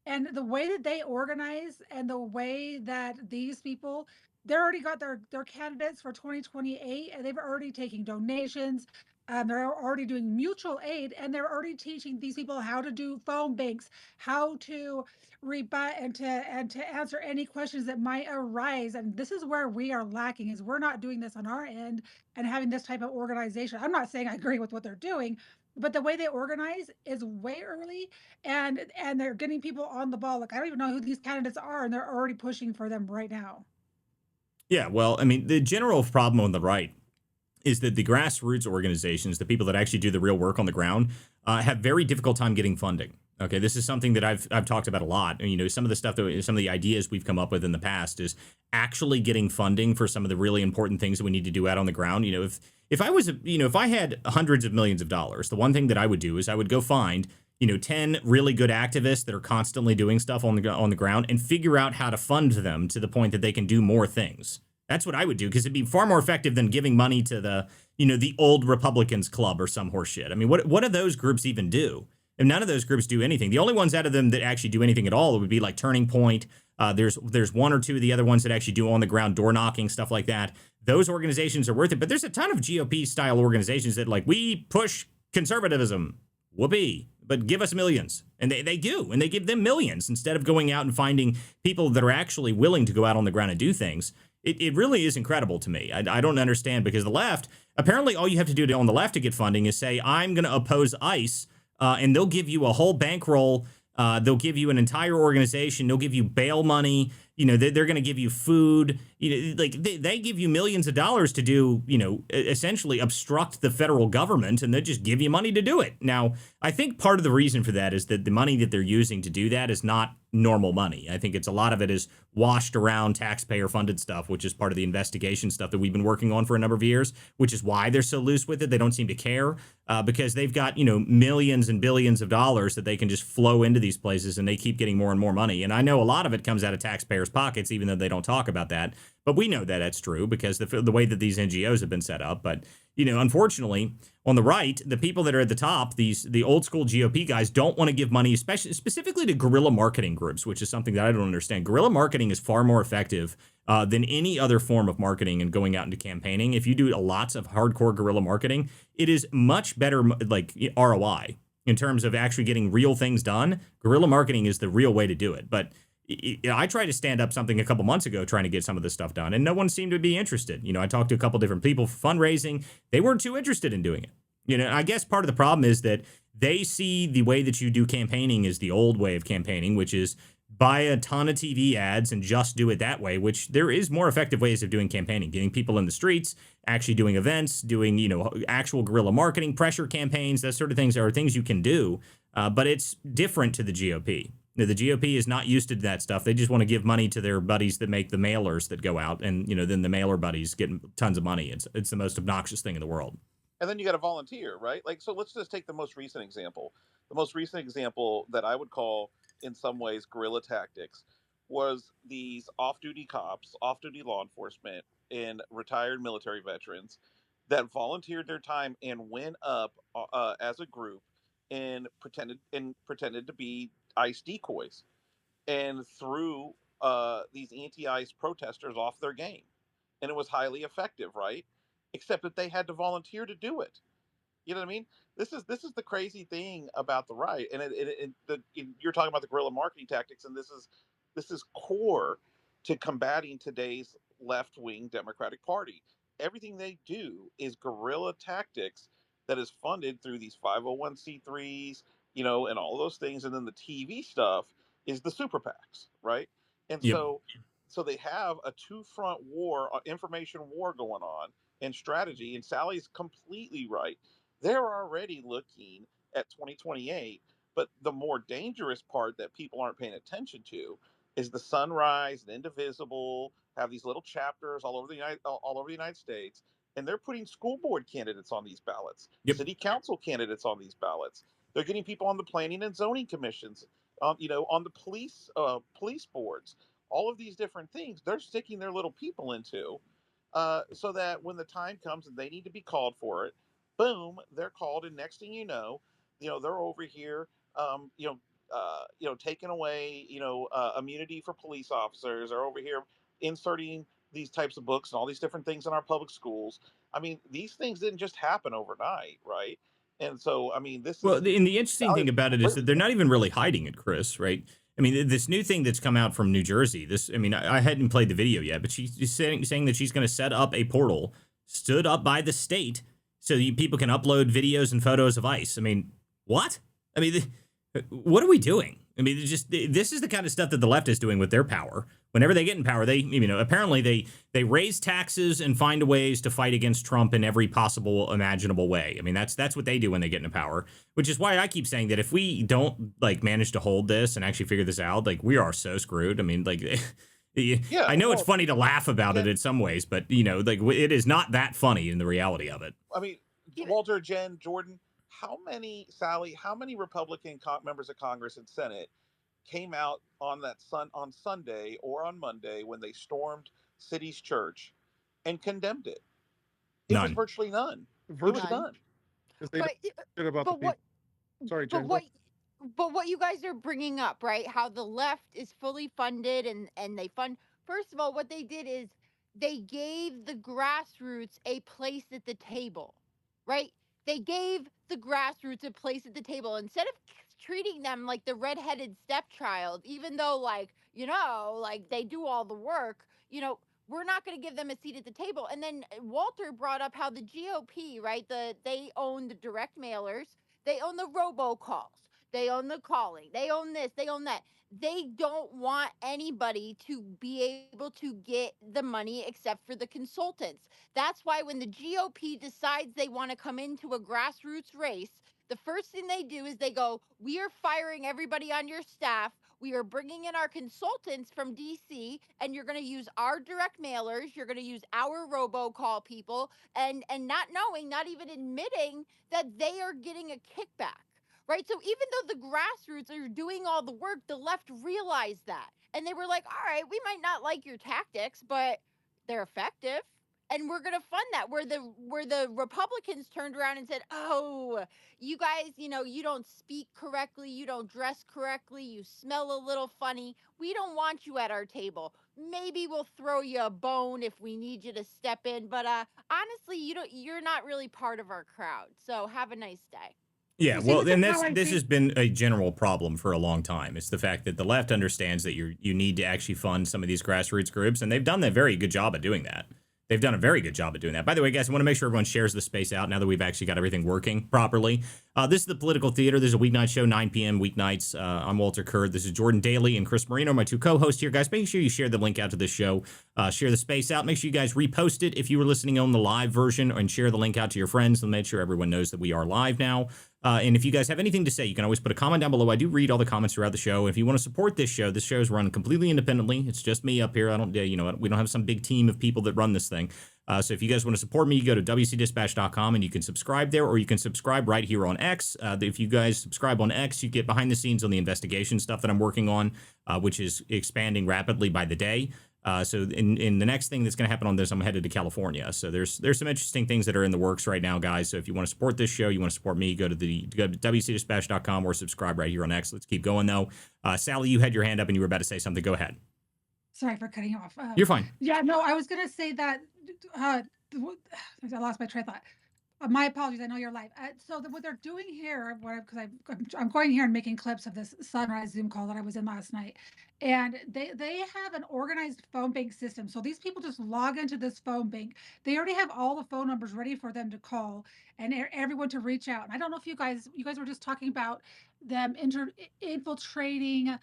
And the way that they organize and the way that these people, they already got their candidates for 2028, and they've already taken donations. They're already doing mutual aid, and they're already teaching these people how to do phone banks, how to rebut and to answer any questions that might arise. And this is where we are lacking, is we're not doing this on our end and having this type of organization. I'm not saying I agree with what they're doing, but the way they organize is way early, and they're getting people on the ball. Like, I don't even know who these candidates are, and they're already pushing for them right now. Yeah, well, I mean, the general problem on the right is that the grassroots organizations, the people that actually do the real work on the ground, have very difficult time getting funding. Okay, this is something that I've talked about a lot. You know, some of the ideas we've come up with in the past is actually getting funding for some of the really important things that we need to do out on the ground. You know, if I had hundreds of millions of dollars, the one thing that I would do is I would go find 10 really good activists that are constantly doing stuff on the ground and figure out how to fund them to the point that they can do more things. That's what I would do, because it'd be far more effective than giving money to the old Republicans club or some horse shit. I mean, what do those groups even do? And none of those groups do anything. The only ones out of them that actually do anything at all would be like Turning Point. There's one or two of the other ones that actually do on the ground door knocking, stuff like that. Those organizations are worth it. But there's a ton of GOP style organizations that we push conservatism. Whoopee. But give us millions. And they do. And they give them millions instead of going out and finding people that are actually willing to go out on the ground and do things. It really is incredible to me. I don't understand, because the left, apparently all you have to do on the left to get funding is say, I'm going to oppose ICE, and they'll give you a whole bankroll. They'll give you an entire organization. They'll give you bail money. They're going to give you food. They give you millions of dollars to do, essentially obstruct the federal government, and they just give you money to do it. Now, I think part of the reason for that is that the money that they're using to do that is not normal money. I think a lot of it is washed around taxpayer funded stuff, which is part of the investigation stuff that we've been working on for a number of years, which is why they're so loose with it. They don't seem to care because they've got, millions and billions of dollars that they can just flow into these places, and they keep getting more and more money. And I know a lot of it comes out of taxpayers' pockets, even though they don't talk about that. But we know that that's true because the way that these NGOs have been set up. But, unfortunately, on the right, the people that are at the top, the old school GOP guys, don't want to give money, specifically to guerrilla marketing groups, which is something that I don't understand. Guerrilla marketing is far more effective than any other form of marketing and going out into campaigning. If you do lots of hardcore guerrilla marketing, it is much better, ROI in terms of actually getting real things done. Guerrilla marketing is the real way to do it. But I tried to stand up something a couple months ago trying to get some of this stuff done, and no one seemed to be interested. I talked to a couple different people for fundraising. They weren't too interested in doing it. I guess part of the problem is that they see the way that you do campaigning is the old way of campaigning, which is buy a ton of TV ads and just do it that way, which there is more effective ways of doing campaigning, getting people in the streets, actually doing events, doing, actual guerrilla marketing, pressure campaigns, those sort of things are things you can do. But it's different to the GOP. The GOP is not used to that stuff. They just want to give money to their buddies that make the mailers that go out, and then the mailer buddies get tons of money. It's the most obnoxious thing in the world. and then you got to volunteer, right? Like, so let's just take the most recent example. The most recent example that I would call, in some ways, guerrilla tactics was these off-duty cops, off-duty law enforcement, and retired military veterans that volunteered their time and went up as a group and pretended to be ICE decoys and threw these anti-ICE protesters off their game, and it was highly effective, right? Except that they had to volunteer to do it. You know what I mean? This is the crazy thing about the right, and you're talking about the guerrilla marketing tactics, and this is core to combating today's left wing Democratic Party. Everything they do is guerrilla tactics that is funded through these 501c3s, and all those things, and then the TV stuff is the super PACs, right? And Yep. so they have a two front war, information war going on, and strategy. And Sally's completely right. They're already looking at 2028, but the more dangerous part that people aren't paying attention to is the Sunrise and Indivisible have these little chapters all over the United States, and they're putting school board candidates on these ballots, Yep. city council candidates on these ballots. They're getting people on the planning and zoning commissions, on the police boards. All of these different things they're sticking their little people into, so that when the time comes and they need to be called for it, boom, they're called, and next thing they're over here, taking away, immunity for police officers, are over here inserting these types of books and all these different things in our public schools. I mean, these things didn't just happen overnight, right? And so, I mean, this Well, is and the interesting Sally's thing about it is that they're not even really hiding it, Chris, right? I mean, this new thing that's come out from New Jersey, I mean, I hadn't played the video yet, but she's saying that she's going to set up a portal stood up by the state so people can upload videos and photos of ICE. I mean, what? I mean, what are we doing? I mean, this is the kind of stuff that the left is doing with their power. Whenever they get in power, apparently they raise taxes and find ways to fight against Trump in every possible imaginable way. I mean, that's what they do when they get into power, which is why I keep saying that if we don't manage to hold this and actually figure this out, we are so screwed. I mean, Yeah, I know it's well, funny to laugh about it in some ways, but it is not that funny in the reality of it. I mean, Walter, Jen, Jordan, how many Republican members of Congress and Senate came out on Sunday or on Monday when they stormed City's church and condemned it? It was None. virtually none. It was Virtually, None. none. because they don't But give a shit about the but people. what Sorry, but Jen. Go what but what you guys are bringing up, right? How the left is fully funded and they fund. First of all, what they did is they gave the grassroots a place at the table, right? They gave the grassroots a place at the table instead of treating them like the redheaded stepchild, even though they do all the work, we're not going to give them a seat at the table. And then Walter brought up how the GOP, right? They own the direct mailers, they own the robocalls, they own the calling, they own this, they own that. They don't want anybody to be able to get the money except for the consultants. That's why when the GOP decides they want to come into a grassroots race, the first thing they do is they go, "We are firing everybody on your staff. We are bringing in our consultants from DC, and you're going to use our direct mailers. You're going to use our robocall people," and not knowing, not even admitting that they are getting a kickback. Right. So even though the grassroots are doing all the work, the left realized that. And they were like, all right, we might not like your tactics, but they're effective. And we're gonna fund that. Where the Republicans turned around and said, "Oh, you guys, you don't speak correctly, you don't dress correctly, you smell a little funny. We don't want you at our table. Maybe we'll throw you a bone if we need you to step in, but honestly, you're not really part of our crowd. So have a nice day." Yeah, You see, well, this is and how I this see. has been a general problem for a long time. It's the fact that the left understands that you need to actually fund some of these grassroots groups, and they've done a very good job of doing that. They've done a very good job of doing that. By the way, guys, I want to make sure everyone shares the space out now that we've actually got everything working properly. This is the Political Theater. There's a weeknight show, 9 p.m. weeknights. I'm Walter Curt. This is Jordan Daly and Chris Marino, my two co-hosts here. Guys, make sure you share the link out to this show. Share the space out. Make sure you guys repost it if you were listening on the live version, and share the link out to your friends and make sure everyone knows that we are live now. And if you guys have anything to say, you can always put a comment down below. I do read all the comments throughout the show. If you want to support this show is run completely independently. It's just me up here. We don't have some big team of people that run this thing. So if you guys want to support me, you go to wcdispatch.com and you can subscribe there, or you can subscribe right here on X. If you guys subscribe on X, you get behind the scenes on the investigation stuff that I'm working on, which is expanding rapidly by the day. So in the next thing that's going to happen on this, I'm headed to California. So there's some interesting things that are in the works right now, guys. So if you want to support this show, you want to support me, go to wcdispatch.com or subscribe right here on X. Let's keep going, though. Sally, you had your hand up and you were about to say something. Go ahead. Sorry for cutting you off. You're fine. Yeah, no, I was going to say that I lost my train of thought. My apologies. I know you're live. So what they're doing here, because I'm going here and making clips of this sunrise Zoom call that I was in last night, and they have an organized phone bank system. So these people just log into this phone bank. They already have all the phone numbers ready for them to call and everyone to reach out. And I don't know if you guys were just talking about them infiltrating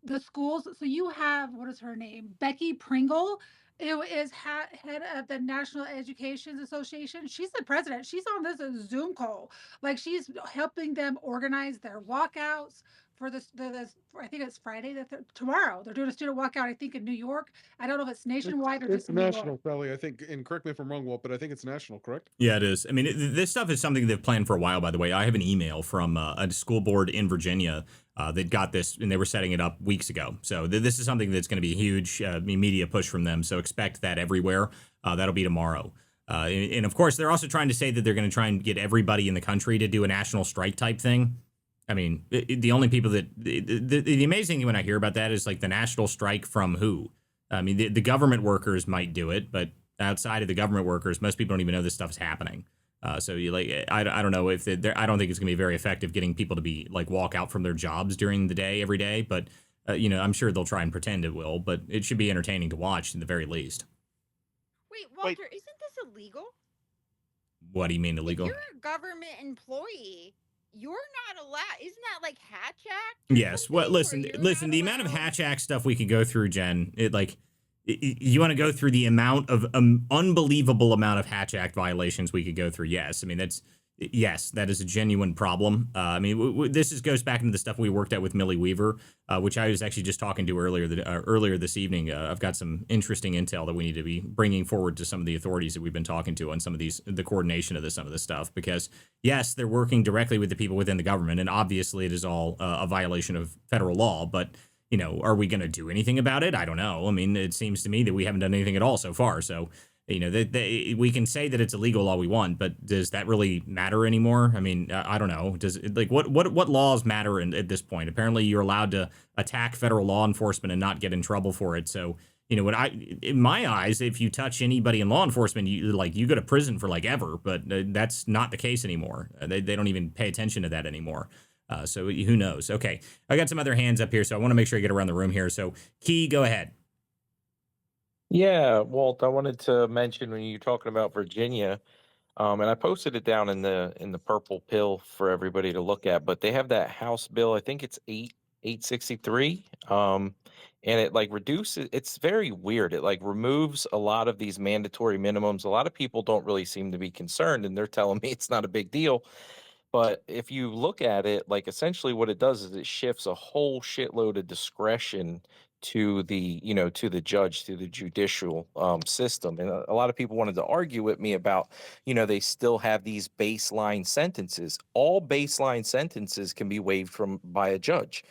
the schools. So you have, what is her name? Becky Pringle, who is head of the National Education Association. She's the president. She's on this Zoom call. Like, she's helping them organize their walkouts for I think it's Friday, tomorrow. They're doing a student walkout, I think, in New York. I don't know if it's nationwide or It's just in New York. national, probably. I think, and correct me if I'm wrong, Walt, but I think it's national, correct? Yeah, it is. I mean, this stuff is something they've planned for a while, by the way. I have an email from a school board in Virginia that got this, and they were setting it up weeks ago. So this is something that's going to be a huge media push from them. So expect that everywhere. That'll be tomorrow. And of course, they're also trying to say that they're going to try and get everybody in the country to do a national strike type thing. I mean, the only people that the amazing thing when I hear about that is like the national strike from who? I mean, the government workers might do it, but outside of the government workers, most people don't even know this stuff's happening. So you I don't know if I don't think it's gonna be very effective getting people to be like walk out from their jobs during the day every day. But I'm sure they'll try and pretend it will. But it should be entertaining to watch in the very least. Wait, Walter, isn't this illegal? What do you mean illegal? If you're a government employee, you're not allowed. Isn't that like Hatch Act? Yes. Well, listen. The amount of Hatch Act stuff we could go through, Jen. You want to go through the amount of unbelievable amount of Hatch Act violations we could go through. Yes. I mean, that is a genuine problem. I mean, this goes back into the stuff we worked at with Millie Weaver, which I was actually just talking to earlier this evening. I've got some interesting intel that we need to be bringing forward to some of the authorities that we've been talking to on some of the coordination of some of this stuff, because yes, they're working directly with the people within the government, and obviously it is all a violation of federal law, but are we going to do anything about it? I don't know. I mean, it seems to me that we haven't done anything at all so far. So, we can say that it's illegal all we want, but does that really matter anymore? I mean, I don't know. Does what laws matter at this point? Apparently, you're allowed to attack federal law enforcement and not get in trouble for it. So, in my eyes, if you touch anybody in law enforcement, you go to prison for ever. But that's not the case anymore. They don't even pay attention to that anymore. So who knows? Okay, I got some other hands up here, so I want to make sure I get around the room here. So, Key, go ahead. Yeah, Walt, I wanted to mention when you're talking about Virginia, and I posted it down in the purple pill for everybody to look at, but they have that House bill, I think it's 863, and it reduces, it's very weird. It removes a lot of these mandatory minimums. A lot of people don't really seem to be concerned, and they're telling me it's not a big deal. But if you look at it, essentially what it does is it shifts a whole shitload of discretion to the judge, to the judicial system. And a lot of people wanted to argue with me about, they still have these baseline sentences. All baseline sentences can be waived by a judge.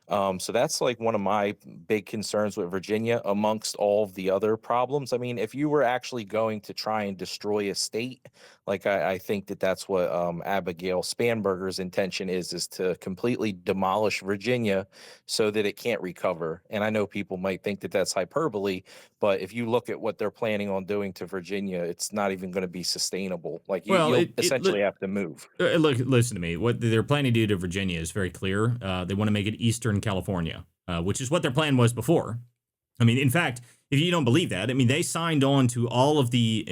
So that's one of my big concerns with Virginia, amongst all of the other problems. I mean, if you were actually going to try and destroy a state, I think that's what Abigail Spanberger's intention is to completely demolish Virginia so that it can't recover. And I know people might think that that's hyperbole, but if you look at what they're planning on doing to Virginia, it's not even going to be sustainable. You'll essentially have to move. Look, listen to me. What they're planning to do to Virginia is very clear. They want to make it Eastern California, which is what their plan was before. I mean, in fact, if you don't believe that, I mean, they signed on to all of the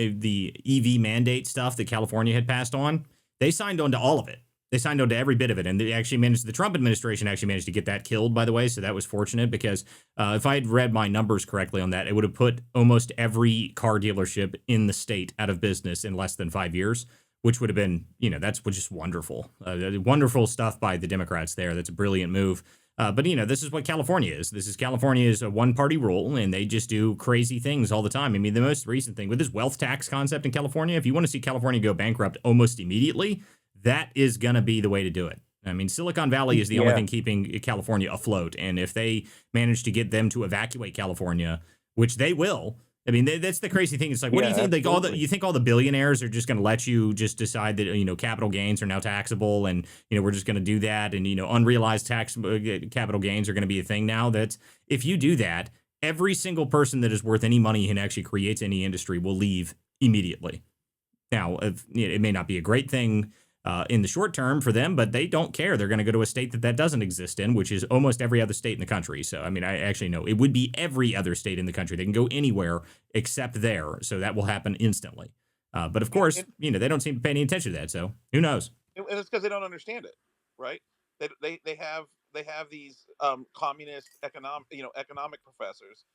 EV mandate stuff that California had passed on. They signed on to all of it. They signed on to every bit of it, and the Trump administration actually managed to get that killed, by the way, so that was fortunate, because if I had read my numbers correctly on that, it would have put almost every car dealership in the state out of business in less than 5 years, which would have been, that's just wonderful. Wonderful stuff by the Democrats there. That's a brilliant move. But this is what California is. This is California is a one-party rule, and they just do crazy things all the time. I mean, the most recent thing with this wealth tax concept in California, if you want to see California go bankrupt almost immediately, that is going to be the way to do it. I mean, Silicon Valley is the only Yeah. thing keeping California afloat, and if they manage to get them to evacuate California, which they will. I mean, that's the crazy thing. It's like, what do Yeah, you think? Like, absolutely. you think all the billionaires are just going to let you just decide that capital gains are now taxable, and we're just going to do that, and unrealized tax capital gains are going to be a thing now. That's if you do that, every single person that is worth any money and actually creates any industry will leave immediately. Now, it may not be a great thing in the short term for them, but they don't care. They're going to go to a state that doesn't exist in, which is almost every other state in the country. So, I mean, I actually know it would be every other state in the country. They can go anywhere except there. So that will happen instantly. But of course, And, they don't seem to pay any attention to that. So who knows? and it's because they don't understand it, right? They have these communist economic professors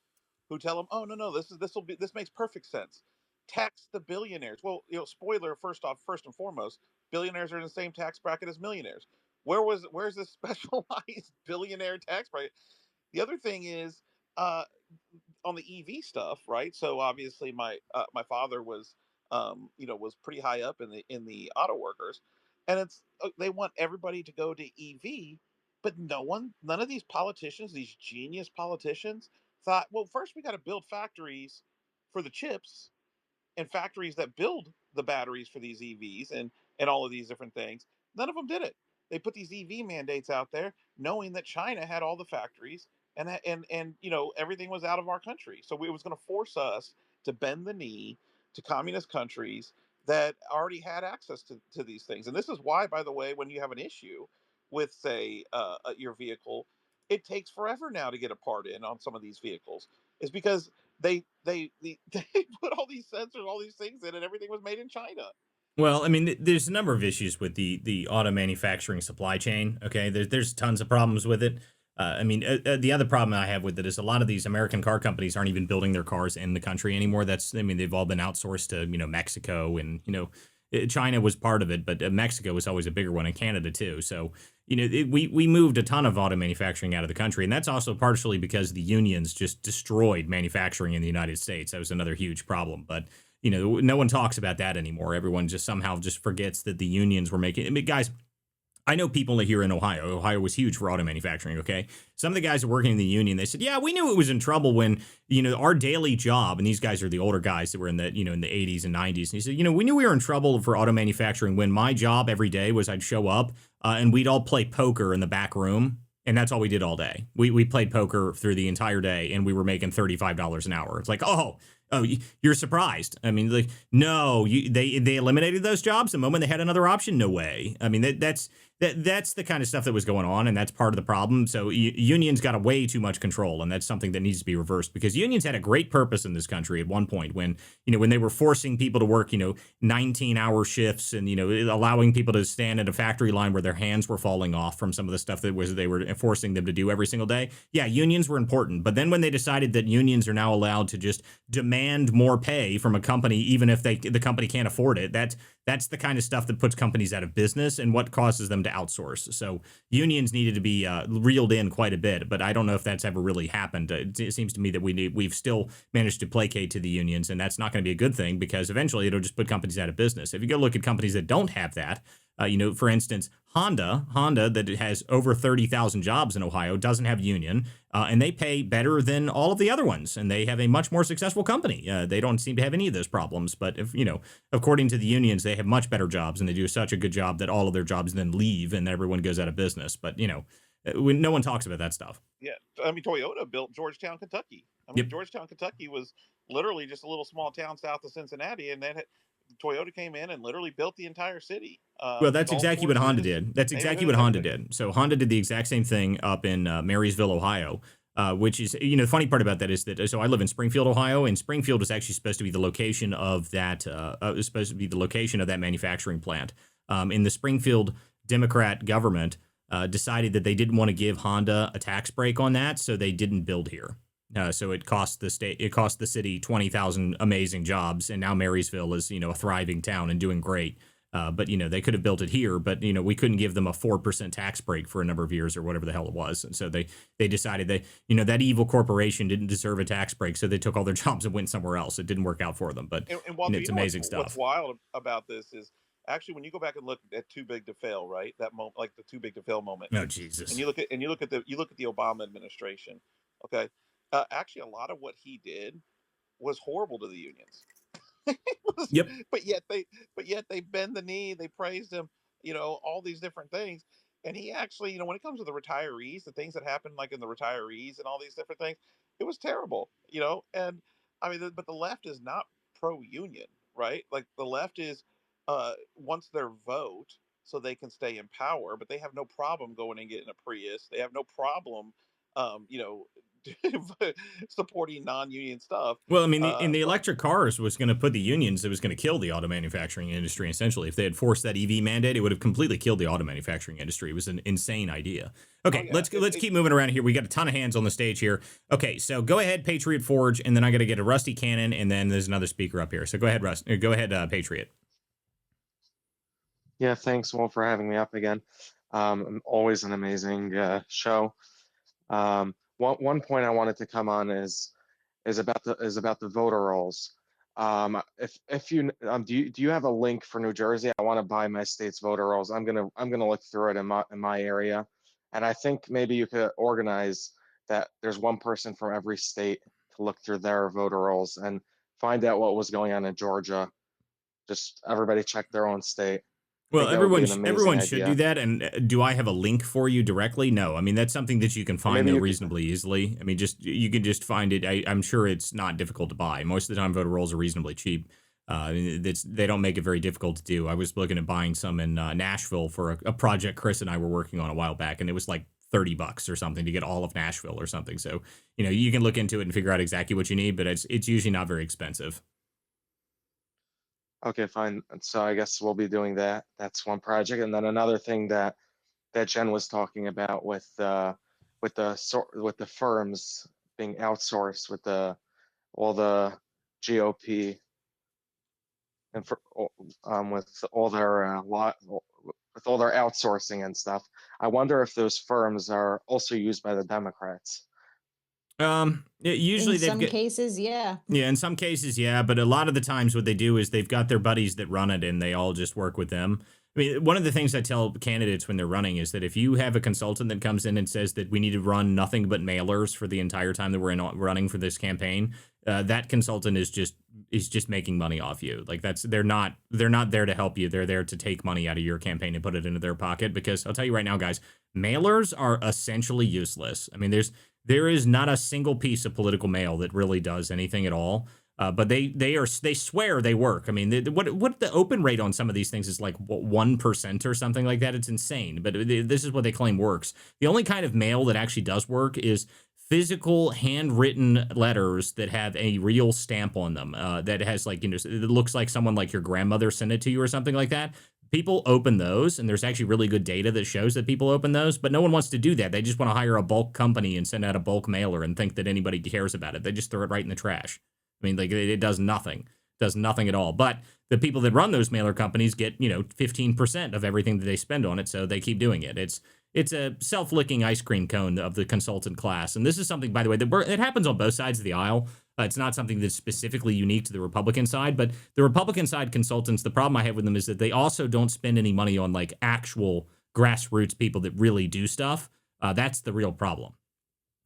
who tell them, oh, no, this makes perfect sense. Tax the billionaires. Well, spoiler, first and foremost, billionaires are in the same tax bracket as millionaires. Where's this specialized billionaire tax bracket? The other thing is, uh, on the EV stuff, right? So obviously my father was pretty high up in the auto workers, and they want everybody to go to EV, but none of these politicians, these genius politicians, thought, well, first we got to build factories for the chips and factories that build the batteries for these EVs and all of these different things. None of them did it. They put these EV mandates out there, knowing that China had all the factories and everything was out of our country. So it was going to force us to bend the knee to communist countries that already had access to these things. And this is why, by the way, when you have an issue with, say, your vehicle, it takes forever now to get a part in on some of these vehicles. Is because they put all these sensors, all these things in, and everything was made in China. Well, I mean, there's a number of issues with the auto manufacturing supply chain. Okay, there's tons of problems with it. I mean, the other problem I have with it is a lot of these American car companies aren't even building their cars in the country anymore. I mean, they've all been outsourced to Mexico, and China was part of it, but Mexico was always a bigger one, and Canada too. So we moved a ton of auto manufacturing out of the country, and that's also partially because the unions just destroyed manufacturing in the United States. That was another huge problem, but no one talks about that anymore. Everyone just somehow just forgets that the unions were making. I mean, guys, I know people here in Ohio. Ohio was huge for auto manufacturing. Okay, some of the guys that working in the union, they said, "Yeah, we knew it was in trouble when our daily job." And these guys are the older guys that were in the in the 80s and 90s. And he said, "We knew we were in trouble for auto manufacturing when my job every day was I'd show up and we'd all play poker in the back room." And that's all we did all day. We played poker through the entire day, and we were making $35 an hour. It's like, oh, you're surprised. I mean, like, no, they eliminated those jobs the moment they had another option. No way. I mean, that's the kind of stuff that was going on, and that's part of the problem. So unions got a way too much control, and that's something that needs to be reversed, because unions had a great purpose in this country at one point when they were forcing people to work 19-hour shifts, and allowing people to stand at a factory line where their hands were falling off from some of the stuff that they were forcing them to do every single day. Yeah, unions were important, but then when they decided that unions are now allowed to just demand more pay from a company, even if the company can't afford it, that's the kind of stuff that puts companies out of business and what causes them to outsource. So unions needed to be reeled in quite a bit, but I don't know if that's ever really happened. It seems to me that we've still managed to placate to the unions, and that's not going to be a good thing, because eventually it'll just put companies out of business. If you go look at companies that don't have that, for instance, Honda that has over 30,000 jobs in Ohio doesn't have union, and they pay better than all of the other ones, and they have a much more successful company. They don't seem to have any of those problems, but if according to the unions, they have much better jobs, and they do such a good job that all of their jobs then leave, and everyone goes out of business. But no one talks about that stuff. Yeah, I mean, Toyota built Georgetown, Kentucky. I mean, Yep. Georgetown, Kentucky was literally just a little small town south of Cincinnati, and then Toyota came in and literally built the entire city. Well, With that's all exactly what sports Honda cities, did. That's exactly what neighborhoods, Honda everything. did. So Honda did the exact same thing up in Marysville, Ohio, which is, the funny part about that is that, so I live in Springfield, Ohio, and Springfield was actually supposed to be the location of that, manufacturing plant. In the Springfield Democrat government decided that they didn't want to give Honda a tax break on that, so they didn't build here. So it cost the city 20,000 amazing jobs, and now Marysville is a thriving town and doing great. But they could have built it here, but we couldn't give them a 4% tax break for a number of years or whatever the hell it was, and so they decided that that evil corporation didn't deserve a tax break, so they took all their jobs and went somewhere else. It didn't work out for them, but And Walter, you it's know what's amazing what's stuff. wild about this is actually when you go back and look at Too Big to Fail, right? That moment, like the Too Big to Fail moment, Oh and Jesus! you look at the Obama administration. Okay, actually, a lot of what he did was horrible to the unions. was, Yep. but yet they bend the knee, they praised him, all these different things. And he actually, when it comes to the retirees, the things that happened like in the retirees and all these different things, it was terrible. And I mean, but the left is not pro union, right? Like the left is wants their vote so they can stay in power, but they have no problem going and getting a Prius. They have no problem um, you know supporting non-union stuff. Well, I mean, the But electric cars was going to put the unions. It was going to kill the auto manufacturing industry. Essentially, if they had forced that EV mandate, it would have completely killed the auto manufacturing industry. It was an insane idea. oh Okay, yeah, let's keep moving around here. We got a ton of hands on the stage here. Okay, so go ahead, Patriot Forge, and then I got to get a Rusty Cannon, and then there's another speaker up here. So go ahead, Rust. Go ahead, Patriot. Yeah, thanks, Will, for having me up again. Always an amazing show. One point I wanted to come on is about the voter rolls. If you do you have a link for New Jersey? I want to buy my state's voter rolls. I'm gonna look through it in my area, and I think maybe you could organize that. There's one person from every state to look through their voter rolls and find out what was going on in Georgia. Just everybody check their own state. I Well, think that would be an amazing everyone should do idea. that. And do I have a link for you directly? No. I mean, that's something that you can Or find maybe though you could. reasonably easily. I mean, just you can just find it. I'm sure it's not difficult to buy. Most of the time, voter rolls are reasonably cheap. They don't make it very difficult to do. I was looking at buying some in Nashville for a project Chris and I were working on a while back, and it was like $30 or something to get all of Nashville or something. So you can look into it and figure out exactly what you need, but it's usually not very expensive. Okay, fine. So I guess we'll be doing that. That's one project, and then another thing that Jen was talking about with the firms being outsourced with the all the GOP and for with all their lot with all their outsourcing and stuff. I wonder if those firms are also used by the Democrats. Usually In they've some got. cases, yeah. Yeah, in some cases, yeah, but a lot of the times what they do is they've got their buddies that run it and they all just work with them. I mean, one of the things I tell candidates when they're running is that if you have a consultant that comes in and says that we need to run nothing but mailers for the entire time that we're running for this campaign, that consultant is just making money off you. Like they're not there to help you. They're there to take money out of your campaign and put it into their pocket. Because I'll tell you right now, guys, mailers are essentially useless. I mean, there is not a single piece of political mail that really does anything at all. But they swear they work. I mean, what the open rate on some of these things is like 1% or something like that. It's insane. But this is what they claim works. The only kind of mail that actually does work is physical handwritten letters that have a real stamp on them. That has like it looks like someone like your grandmother sent it to you or something like that. People open those, and there's actually really good data that shows that people open those, but no one wants to do that. They just want to hire a bulk company and send out a bulk mailer and think that anybody cares about it. They just throw it right in the trash. I mean, like it does nothing at all. But the people that run those mailer companies get 15% of everything that they spend on it, so they keep doing it. It's a self-licking ice cream cone of the consultant class, and this is something, by the way, that happens on both sides of the aisle. It's not something that's specifically unique to the Republican side, but the Republican side consultants, the problem I have with them is that they also don't spend any money on like actual grassroots people that really do stuff. That's the real problem.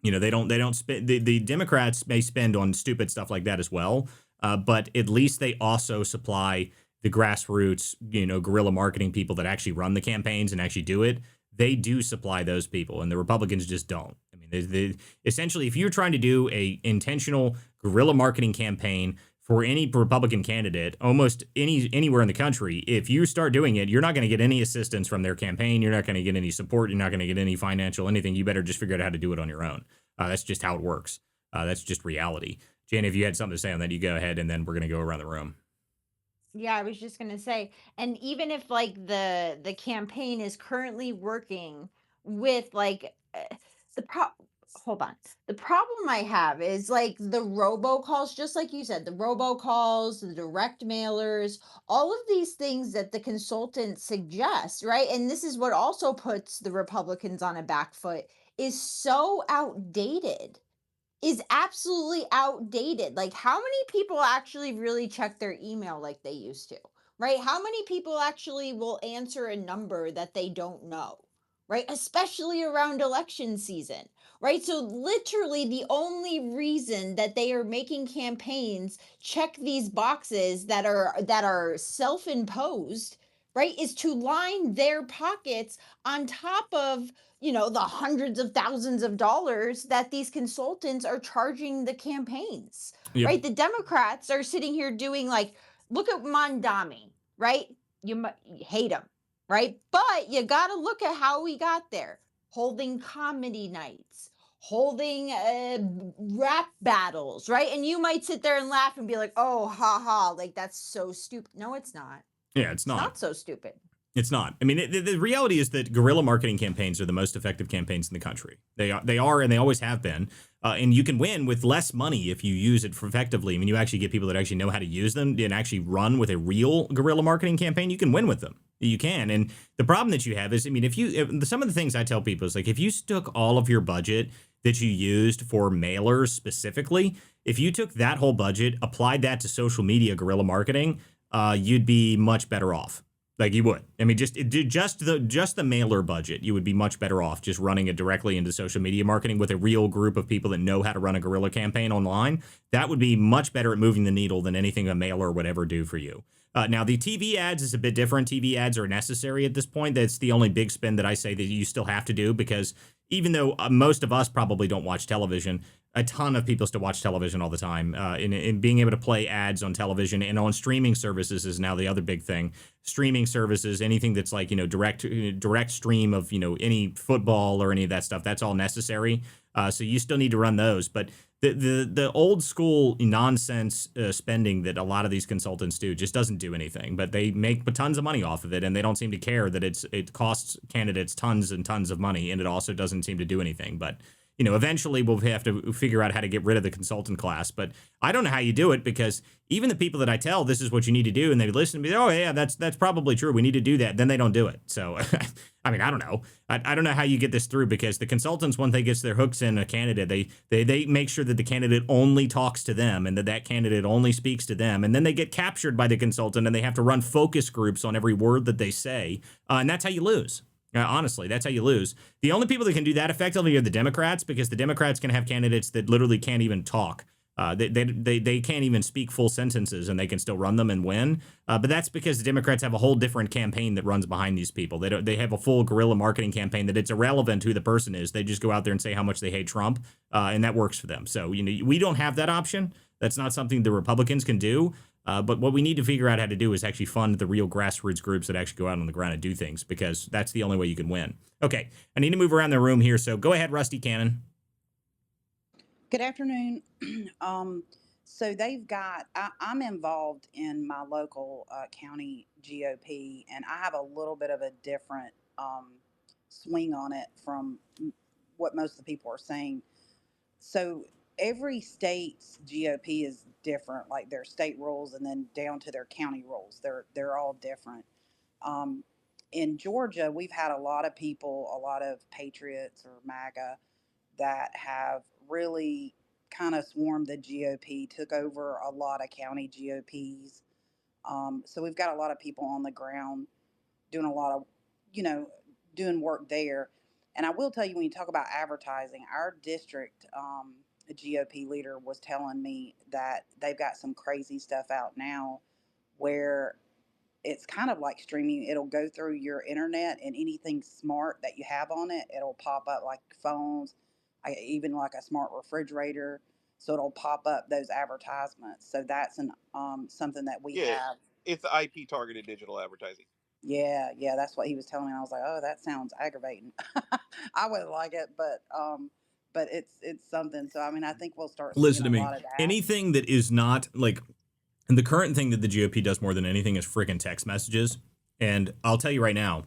They don't spend. The Democrats may spend on stupid stuff like that as well, but at least they also supply the grassroots, guerrilla marketing people that actually run the campaigns and actually do it. They do supply those people, and the Republicans just don't. I mean, essentially, if you're trying to do a intentional guerrilla marketing campaign for any Republican candidate, almost anywhere in the country, if you start doing it, you're not going to get any assistance from their campaign. You're not going to get any support. You're not going to get any financial anything. You better just figure out how to do it on your own. That's just how it works. That's just reality. Jan, if you had something to say on that, you go ahead, and then we're going to go around the room. Yeah, I was just gonna say, and even if like the campaign is currently working with like the pro hold on. The problem I have is like the robocalls, just like you said, the robocalls, the direct mailers, all of these things that the consultant suggests, right? And this is what also puts the Republicans on a back foot, is so outdated, is absolutely outdated. Like, how many people actually really check their email like they used to, right? How many people actually will answer a number that they don't know, right? Especially around election season, right? So, literally, the only reason that they are making campaigns check these boxes that are self-imposed, right, is to line their pockets on top of, the hundreds of thousands of dollars that these consultants are charging the campaigns, Yep. right? The Democrats are sitting here doing like, look at Mondami, right? You hate him, right? But you got to look at how we got there, holding comedy nights, holding rap battles, right? And you might sit there and laugh and be like, oh, ha ha, like that's so stupid. No, it's not. Yeah, it's It's not. not so stupid. It's not. I mean, the reality is that guerrilla marketing campaigns are the most effective campaigns in the country. They are, and they always have been. And you can win with less money if you use it effectively. I mean, you actually get people that actually know how to use them and actually run with a real guerrilla marketing campaign. You can win with them. You can. And the problem that you have is, I mean, if some of the things I tell people is like, if you took all of your budget that you used for mailers specifically, if you took that whole budget, applied that to social media guerrilla marketing, you'd be much better off. Like you would. I mean, just the mailer budget, you would be much better off just running it directly into social media marketing with a real group of people that know how to run a guerrilla campaign online. That would be much better at moving the needle than anything a mailer would ever do for you. Now, the TV ads is a bit different. TV ads are necessary at this point. That's the only big spend that I say that you still have to do, because even though most of us probably don't watch television, a ton of people still watch television all the time. In being able to play ads on television and on streaming services is now the other big thing. Streaming services, anything that's like, direct stream of, any football or any of that stuff, that's all necessary. So you still need to run those. But the old school nonsense spending that a lot of these consultants do just doesn't do anything. But they make tons of money off of it, and they don't seem to care that it costs candidates tons and tons of money, and it also doesn't seem to do anything. But eventually we'll have to figure out how to get rid of the consultant class. But I don't know how you do it, because even the people that I tell this is what you need to do, and they listen to me, oh yeah, that's probably true, we need to do that, then they don't do it. So I mean, I don't know. I don't know how you get this through, because the consultants, once they get their hooks in a candidate, they make sure that the candidate only talks to them and that candidate only speaks to them. And then they get captured by the consultant and they have to run focus groups on every word that they say. And that's how you lose. Honestly, that's how you lose. The only people that can do that effectively are the Democrats, because the Democrats can have candidates that literally can't even talk. They can't even speak full sentences, and they can still run them and win. But that's because the Democrats have a whole different campaign that runs behind these people. They have a full guerrilla marketing campaign that it's irrelevant who the person is. They just go out there and say how much they hate Trump, and that works for them. So we don't have that option. That's not something the Republicans can do. But what we need to figure out how to do is actually fund the real grassroots groups that actually go out on the ground and do things, because that's the only way you can win. Okay, I need to move around the room here, so go ahead, Rusty Cannon. Good afternoon. So they've got, I'm involved in my local county GOP, and I have a little bit of a different swing on it from what most of the people are saying. So every state's GOP is different, like their state rules and then down to their county rules. They're all different. Um, in Georgia, we've had a lot of people, a lot of patriots or MAGA that have really kind of swarmed the GOP, took over a lot of county GOPs. So we've got a lot of people on the ground doing a lot of, you know, doing work there. And I will tell you, when you talk about advertising, our district GOP leader was telling me that they've got some crazy stuff out now where it's kind of like streaming. It'll go through your internet, and anything smart that you have on it, it'll pop up, like phones, even like a smart refrigerator. So it'll pop up those advertisements. So that's an something that we Yeah, have. it's IP targeted digital advertising. Yeah, yeah, that's what he was telling me. I was like, oh, that sounds aggravating. I wouldn't like it, but it's something. So I mean, I think we'll start seeing Listen to a me. lot of that. Anything that is not like, the current thing that the GOP does more than anything is freaking text messages. And I'll tell you right now,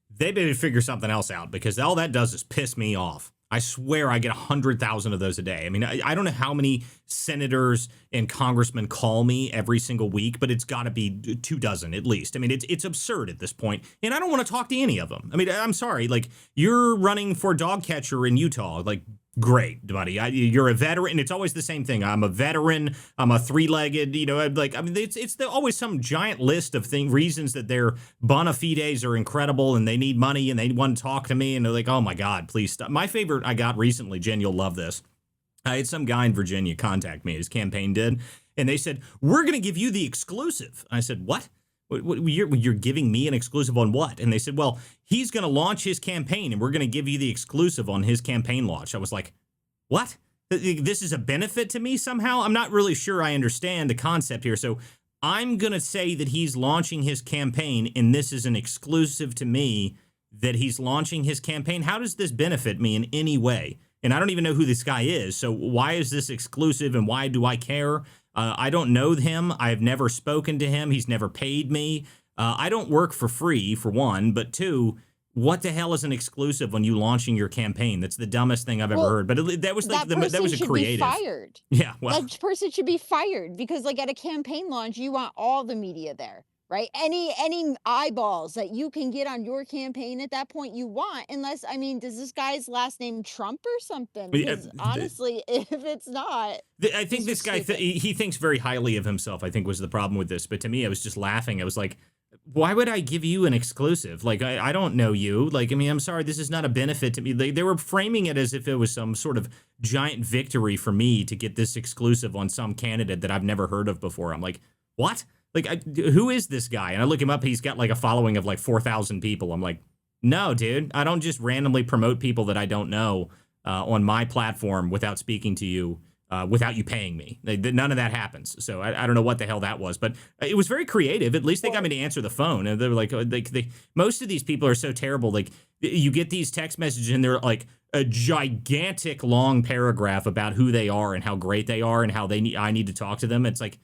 they better figure something else out, because all that does is piss me off. I swear I get 100,000 of those a day. I mean, I don't know how many senators and congressmen call me every single week, but it's got to be 2 dozen at least. I mean, it's absurd at this point, and I don't want to talk to any of them. I mean, I'm sorry, like you're running for dog catcher in Utah, like great, buddy. You're a veteran. It's always the same thing. I'm a veteran. I'm a three-legged. I mean, it's always some giant list of reasons that their bona fides are incredible and they need money and they want to talk to me and they're like, oh my god, please stop. My favorite I got recently, Jen, you'll love this. I had some guy in Virginia contact me. His campaign did, and they said, we're going to give you the exclusive. I said, what? You're giving me an exclusive on what? And they said, well, he's going to launch his campaign and we're going to give you the exclusive on his campaign launch. I was like, what? This is a benefit to me somehow? I'm not really sure I understand the concept here. So I'm going to say that he's launching his campaign and this is an exclusive to me that he's launching his campaign. How does this benefit me in any way? And I don't even know who this guy is. So why is this exclusive and why do I care? I don't know him. I've never spoken to him. He's never paid me. I don't work for free, for one. But two, what the hell is an exclusive when you launching your campaign? That's the dumbest thing I've ever heard. But that was like that was a creative. Be fired. Yeah, well, that person should be fired because, like, at a campaign launch, you want all the media there, right? Any eyeballs that you can get on your campaign at that point, you want. Unless, I mean, does this guy's last name Trump or something? Because honestly, if it's not, I think this guy he thinks very highly of himself. I think was the problem with this. But to me, I was just laughing. I was like, why would I give you an exclusive? Like, I don't know you. Like, I mean, I'm sorry, this is not a benefit to me. They were framing it as if it was some sort of giant victory for me to get this exclusive on some candidate that I've never heard of before. I'm like, what? Like, who is this guy? And I look him up. He's got like a following of like 4,000 people. I'm like, no, dude, I don't just randomly promote people that I don't know on my platform without speaking to you. Without you paying me. None of that happens. So I don't know what the hell that was, but it was very creative. At least they got me to answer the phone. And they were like, most of these people are so terrible. Like, you get these text messages and they're like a gigantic long paragraph about who they are and how great they are and how I need to talk to them. It's like,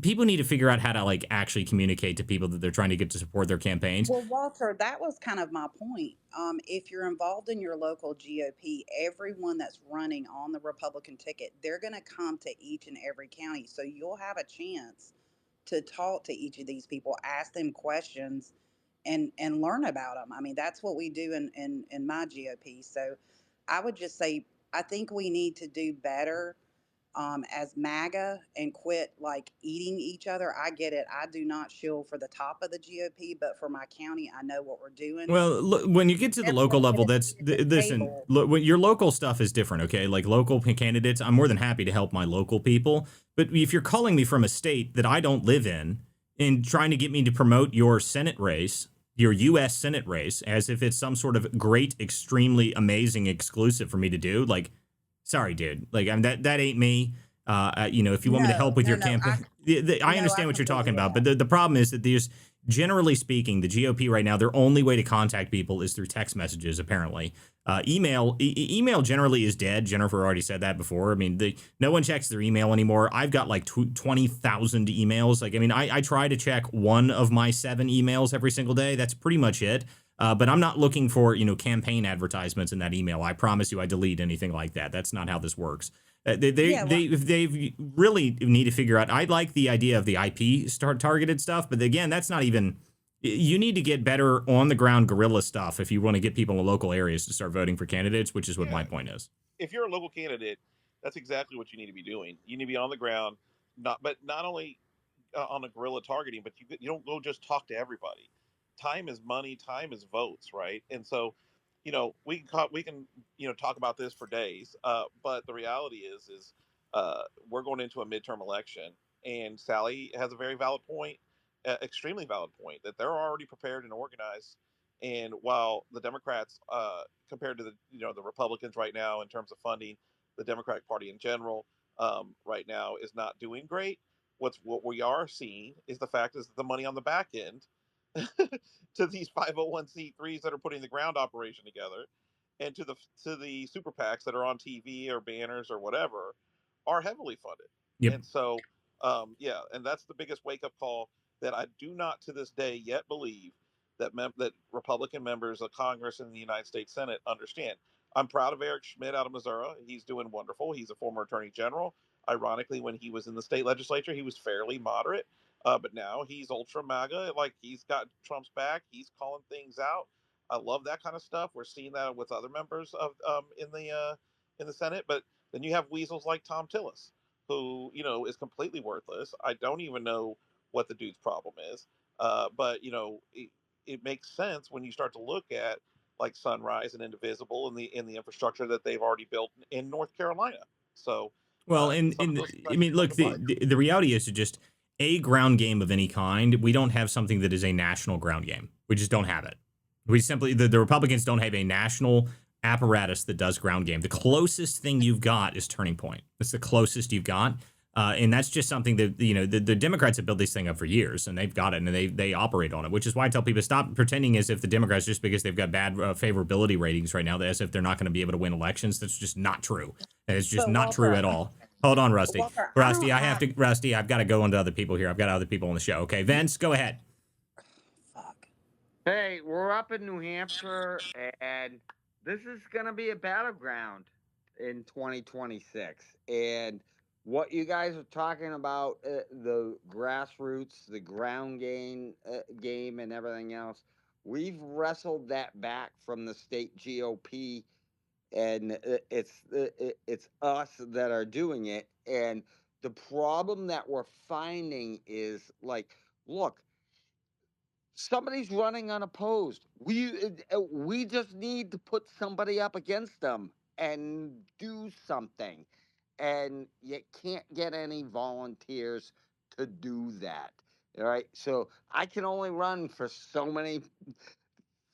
people need to figure out how to like actually communicate to people that they're trying to get to support their campaigns. Well, Walter, that was kind of my point. If you're involved in your local GOP, everyone that's running on the Republican ticket, they're going to come to each and every county. So you'll have a chance to talk to each of these people, ask them questions, and learn about them. I mean, that's what we do in my GOP. So I would just say, I think we need to do better as MAGA and quit like eating each other. I get it. I do not shill for the top of the GOP, but for my county, I know what we're doing. Well, look, when you get to the local level, that's listen. Your local stuff is different, okay? Like local candidates, I'm more than happy to help my local people. But if you're calling me from a state that I don't live in and trying to get me to promote your Senate race, your U.S. Senate race, as if it's some sort of great, extremely amazing exclusive for me to do, like, sorry, dude. Like, I mean, that ain't me. If you want me to help with your campaign, I understand what you're talking about. But the problem is that there's, generally speaking, the GOP right now, their only way to contact people is through text messages, apparently. Email generally is dead. Jennifer already said that before. I mean, no one checks their email anymore. I've got like 20,000 emails. Like, I mean, I try to check one of my 7 emails every single day. That's pretty much it. But I'm not looking for, campaign advertisements in that email. I promise you I delete anything like that. That's not how this works. They really need to figure out. I like the idea of the IP targeted stuff, but again, that's not even. You need to get better on the ground guerrilla stuff if you want to get people in local areas to start voting for candidates, which is what my point is. If you're a local candidate, that's exactly what you need to be doing. You need to be on the ground, not only on a guerrilla targeting, but you don't go just talk to everybody. Time is money. Time is votes, right? And so, we can talk about this for days. But the reality is we're going into a midterm election, and Sally has a very valid point, extremely valid point, that they're already prepared and organized. And while the Democrats, compared to the Republicans right now in terms of funding, the Democratic Party in general right now is not doing great. What we are seeing is the fact is that the money on the back end to these 501c3s that are putting the ground operation together, and to the super PACs that are on TV or banners or whatever, are heavily funded. Yep. And so, and that's the biggest wake up call that I do not to this day yet believe that Republican members of Congress and the United States Senate understand. I'm proud of Eric Schmidt out of Missouri. He's doing wonderful. He's a former attorney general. Ironically, when he was in the state legislature, he was fairly moderate, but now he's ultra MAGA. Like he's got Trump's back. He's calling things out. I love that kind of stuff. We're seeing that with other members of in the Senate. But then you have weasels like Tom Tillis, who is completely worthless. I don't even know what the dude's problem is. But it makes sense when you start to look at like Sunrise and Indivisible and the infrastructure that they've already built in North Carolina. So Well, some of those I mean, questions come look, to play. the reality is to just a ground game of any kind. We don't have something that is a national ground game. We just don't have it. We simply the Republicans don't have a national apparatus that does ground game. The closest thing you've got is Turning Point. That's the closest you've got. And that's just something that the Democrats have built this thing up for years, and they've got it, and they operate on it. Which is why I tell people stop pretending as if the Democrats, just because they've got bad favorability ratings right now, as if they're not going to be able to win elections. That's just not true. And it's just But not true at all. Hold on, Rusty. Walter, I Rusty, don't I have have. to. Rusty, I've got to go on to other people here. I've got other people on the show. Okay, Vince, go ahead. Fuck. Hey, we're up in New Hampshire, and this is going to be a battleground in 2026. And what you guys are talking about, the grassroots, the ground game, and everything else, we've wrestled that back from the state GOP, and it's us that are doing it. And the problem that we're finding is like, look, somebody's running unopposed. We just need to put somebody up against them and do something. And you can't get any volunteers to do that. All right. So I can only run for so many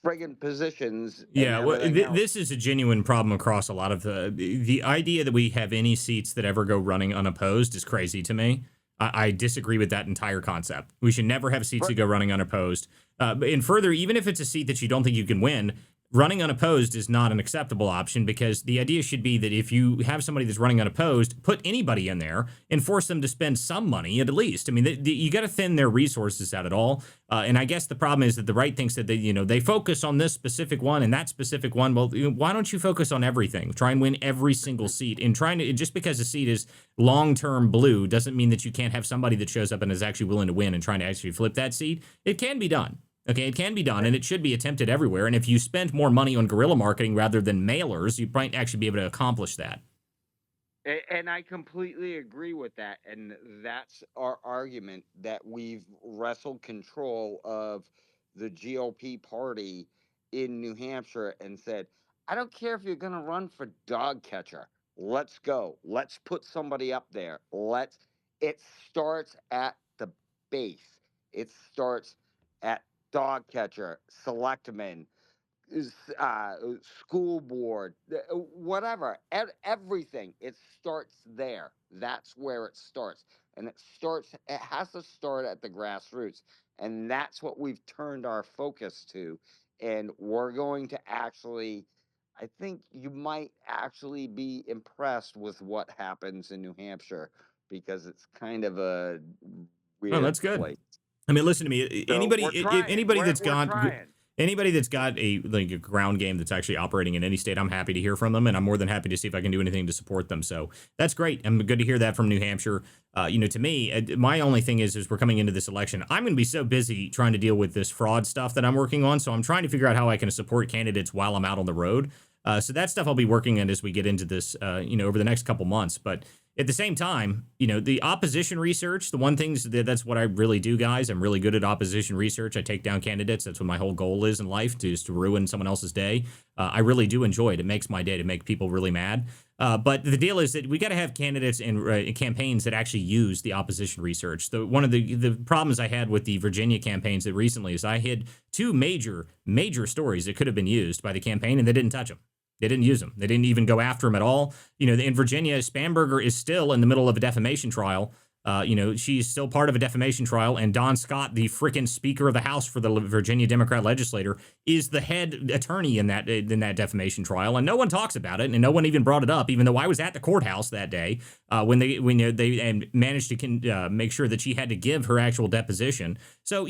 friggin' positions and Yeah, well, everything else. this is a genuine problem across a lot of the idea that we have any seats that ever go running unopposed is crazy to me. I disagree with that entire concept. We should never have seats that go running unopposed. And further, even if it's a seat that you don't think you can win, running unopposed is not an acceptable option, because the idea should be that if you have somebody that's running unopposed, put anybody in there and force them to spend some money at least. I mean, you got to thin their resources out at all. And I guess the problem is that the right thinks that they focus on this specific one and that specific one. Well, why don't you focus on everything? Try and win every single seat. And just because a seat is long-term blue doesn't mean that you can't have somebody that shows up and is actually willing to win and trying to actually flip that seat. It can be done. Okay, it can be done, and it should be attempted everywhere. And if you spend more money on guerrilla marketing rather than mailers, you might actually be able to accomplish that. And I completely agree with that. And that's our argument, that we've wrestled control of the GOP party in New Hampshire and said, I don't care if you're going to run for dog catcher. Let's go. Let's put somebody up there. It starts at the base. It starts at dog catcher, selectman, school board, whatever, everything. It starts there. That's where it starts. And it has to start at the grassroots. And that's what we've turned our focus to. And we're going to actually, I think you might actually be impressed with what happens in New Hampshire, because it's kind of a Oh, weird that's good. place. I mean, listen to me. So we're trying. Anybody We're that's got trying. anybody that's got a ground game that's actually operating in any state, I'm happy to hear from them, and I'm more than happy to see if I can do anything to support them. So that's great. I'm good to hear that from New Hampshire. To me, my only thing is we're coming into this election. I'm going to be so busy trying to deal with this fraud stuff that I'm working on. So I'm trying to figure out how I can support candidates while I'm out on the road. So that stuff I'll be working on as we get into this, over the next couple months. But at the same time, the opposition research, the one thing that's what I really do, guys. I'm really good at opposition research. I take down candidates. That's what my whole goal is in life, to ruin someone else's day. I really do enjoy it. It makes my day to make people really mad. But the deal is that we got to have candidates and campaigns that actually use the opposition research. One of the problems I had with the Virginia campaigns that recently is I had two major stories that could have been used by the campaign, and they didn't touch them. They didn't use them. They didn't even go after him at all. In Virginia, Spanberger is still in the middle of a defamation trial. She's still part of a defamation trial, and Don Scott, the freaking Speaker of the House for the Virginia Democrat legislator, is the head attorney in that defamation trial, and no one talks about it, and no one even brought it up, even though I was at the courthouse that day when they managed to make sure that she had to give her actual deposition. So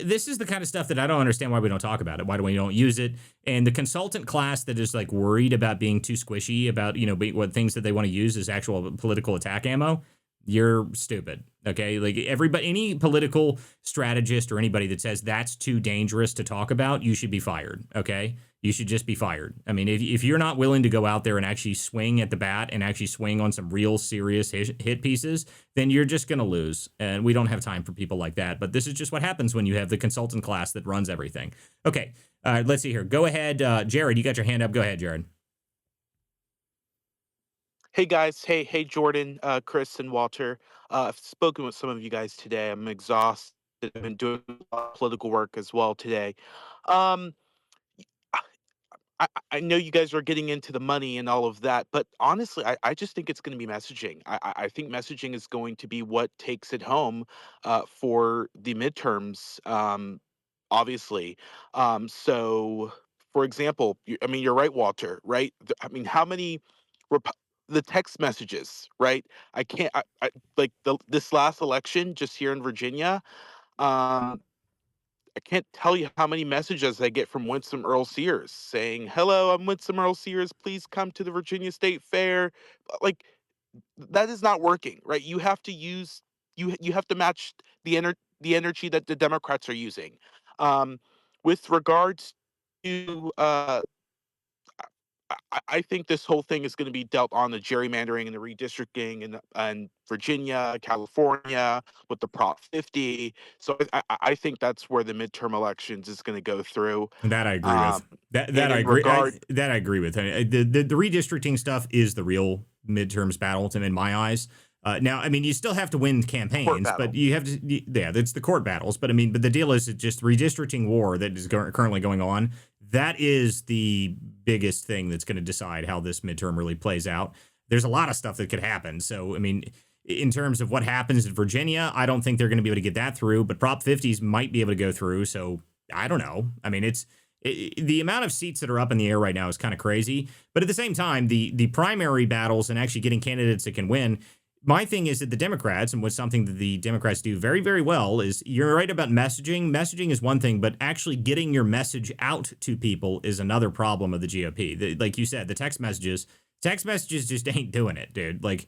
This is the kind of stuff that I don't understand why we don't talk about it. Why do we don't use it? And the consultant class that is like worried about being too squishy about, what things that they want to use as actual political attack ammo, you're stupid. Okay. Like everybody, any political strategist or anybody that says that's too dangerous to talk about, you should be fired. Okay. You should just be fired. I mean, if you're not willing to go out there and actually swing at the bat and actually swing on some real serious hit pieces, then you're just going to lose. And we don't have time for people like that. But this is just what happens when you have the consultant class that runs everything. Okay. Let's see here. Go ahead. Jared, you got your hand up. Go ahead, Jared. Hey guys, hey Jordan, Chris, and Walter. I've spoken with some of you guys today. I'm exhausted. I've been doing a lot of political work as well today. Um, I know you guys are getting into the money and all of that, but honestly, I just think it's going to be messaging. I think messaging is going to be what takes it home for the midterms, obviously. So, for example, I mean, you're right, Walter, right? I mean, how many Rep- the text messages, right? I can't, like this last election just here in Virginia. Um, I can't tell you how many messages I get from Winsome Earl Sears saying, "Hello, I'm Winsome Earl Sears. Please come to the Virginia State Fair." Like that is not working, right? You have to use you have to match the energy that the Democrats are using. Um, with regards to I think this whole thing is going to be dealt on the gerrymandering and the redistricting and Virginia, California with the Prop 50. So I think that's where the midterm elections is going to go through. That I agree with. That And I in agree. regard, That I agree with. The redistricting stuff is the real midterms battle, to in my eyes. Now, I mean, you still have to win court campaigns, but battle. you have to. Yeah, that's the court battles. But I mean, but the deal is, it's just redistricting war that is currently going on. That is the biggest thing that's going to decide how this midterm really plays out. There's a lot of stuff that could happen. So, I mean, in terms of what happens in Virginia, I don't think they're going to be able to get that through. But Prop 50s might be able to go through. So I don't know. I mean, the amount of seats that are up in the air right now is kind of crazy. But at the same time, the primary battles and actually getting candidates that can win. My thing is that the Democrats, and what's something that the Democrats do very, very well, is you're right about messaging. Messaging is one thing, but actually getting your message out to people is another problem of the GOP. Like you said, the text messages just ain't doing it, dude. Like,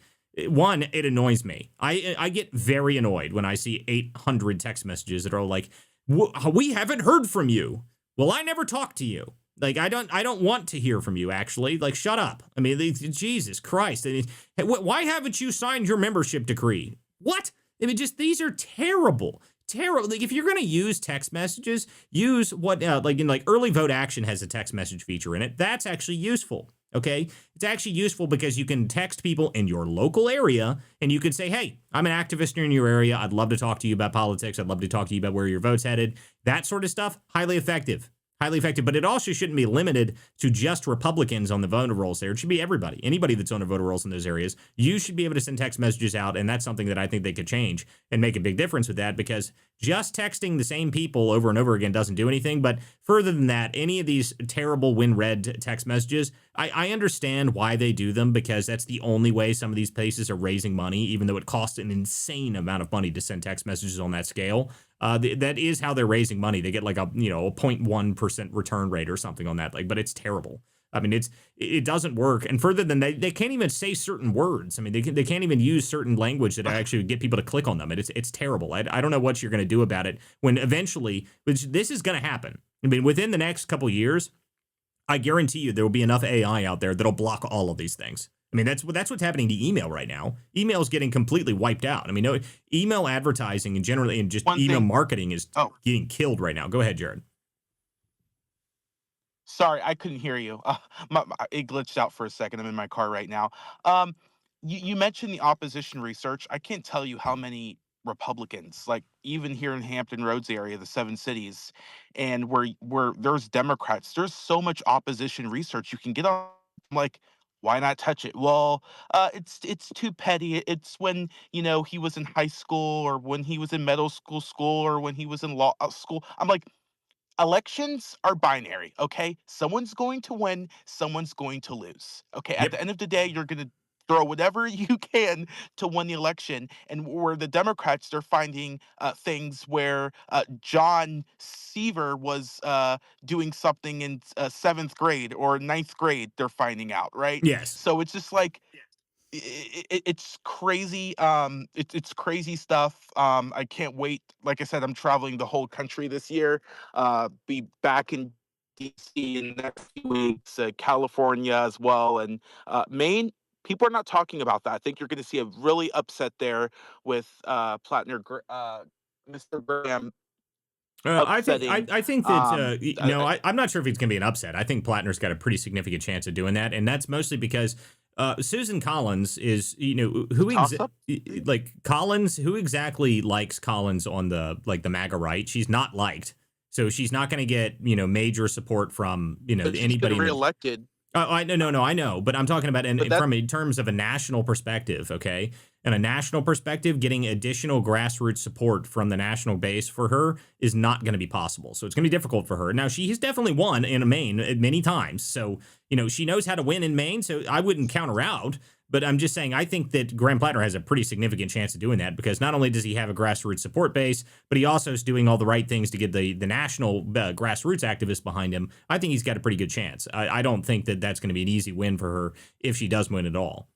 one, it annoys me. I get very annoyed when I see 800 text messages that are like, "We haven't heard from you." Well, I never talked to you. Like, I don't want to hear from you, actually. Like, shut up. I mean, Jesus Christ. I mean, why haven't you signed your membership decree? What? I mean, just, these are terrible. Terrible. Like, if you're going to use text messages, use what, like Early Vote Action has a text message feature in it. That's actually useful. Okay. It's actually useful because you can text people in your local area and you can say, "Hey, I'm an activist in your area. I'd love to talk to you about politics. I'd love to talk to you about where your vote's headed." That sort of stuff, highly effective. Highly effective, but it also shouldn't be limited to just Republicans on the voter rolls there. It should be everybody. Anybody that's on the voter rolls in those areas, you should be able to send text messages out, and that's something that I think they could change and make a big difference with that, because just texting the same people over and over again doesn't do anything. But further than that, any of these terrible when read text messages, I understand why they do them, because that's the only way some of these places are raising money, even though it costs an insane amount of money to send text messages on that scale. That is how they're raising money. They get like a 0.1% return rate or something on that. Like, but it's terrible. I mean, it doesn't work. And further than they can't even say certain words. I mean, they can't even use certain language that actually get people to click on them. It's terrible. I don't know what you're going to do about it when eventually, which this is going to happen. I mean, within the next couple of years, I guarantee you there will be enough AI out there that'll block all of these things. I mean, that's what's happening to email right now. Email is getting completely wiped out. I mean, no, email advertising and generally, and just One email thing. marketing is Oh, getting killed right now. Go ahead, Jared. sorry, I couldn't hear you. It glitched out for a second. I'm in my car right now. You mentioned the opposition research. I can't tell you how many Republicans, like even here in Hampton Roads area, the seven cities, and where there's Democrats, there's so much opposition research you can get on. Like, why not touch it? Well, it's too petty. It's when he was in high school, or when he was in middle school, or when he was in law school. I'm like, elections are binary, okay? Someone's going to win, someone's going to lose. Okay, at Yep. the end of the day, you're going to throw whatever you can to win the election. And where the Democrats, they're finding things where John Seaver was doing something in seventh grade or ninth grade, they're finding out, right? Yes. So it's just like, it's crazy. It's crazy stuff. I can't wait. Like I said, I'm traveling the whole country this year. Be back in DC in the next few weeks, California as well, and Maine. People are not talking about that. I think you're going to see a really upset there with Mr. Graham upsetting. I think that Uh, I'm not sure if it's going to be an upset. I think Plattner's got a pretty significant chance of doing that, and that's mostly because Susan Collins is the toss up. like Collins, who exactly likes Collins on the MAGA right? She's not liked, so she's not going to get major support from But she's anybody getting in the. reelected. I no, I know, but I'm talking about But that from in terms of a national perspective, okay? And a national perspective, getting additional grassroots support from the national base for her is not going to be possible. So it's going to be difficult for her. Now, she has definitely won in Maine many times. So, she knows how to win in Maine. So I wouldn't count her out. But I'm just saying, I think that Graham Plattner has a pretty significant chance of doing that because not only does he have a grassroots support base, but he also is doing all the right things to get the national grassroots activists behind him. I think he's got a pretty good chance. I don't think that that's going to be an easy win for her if she does win at all.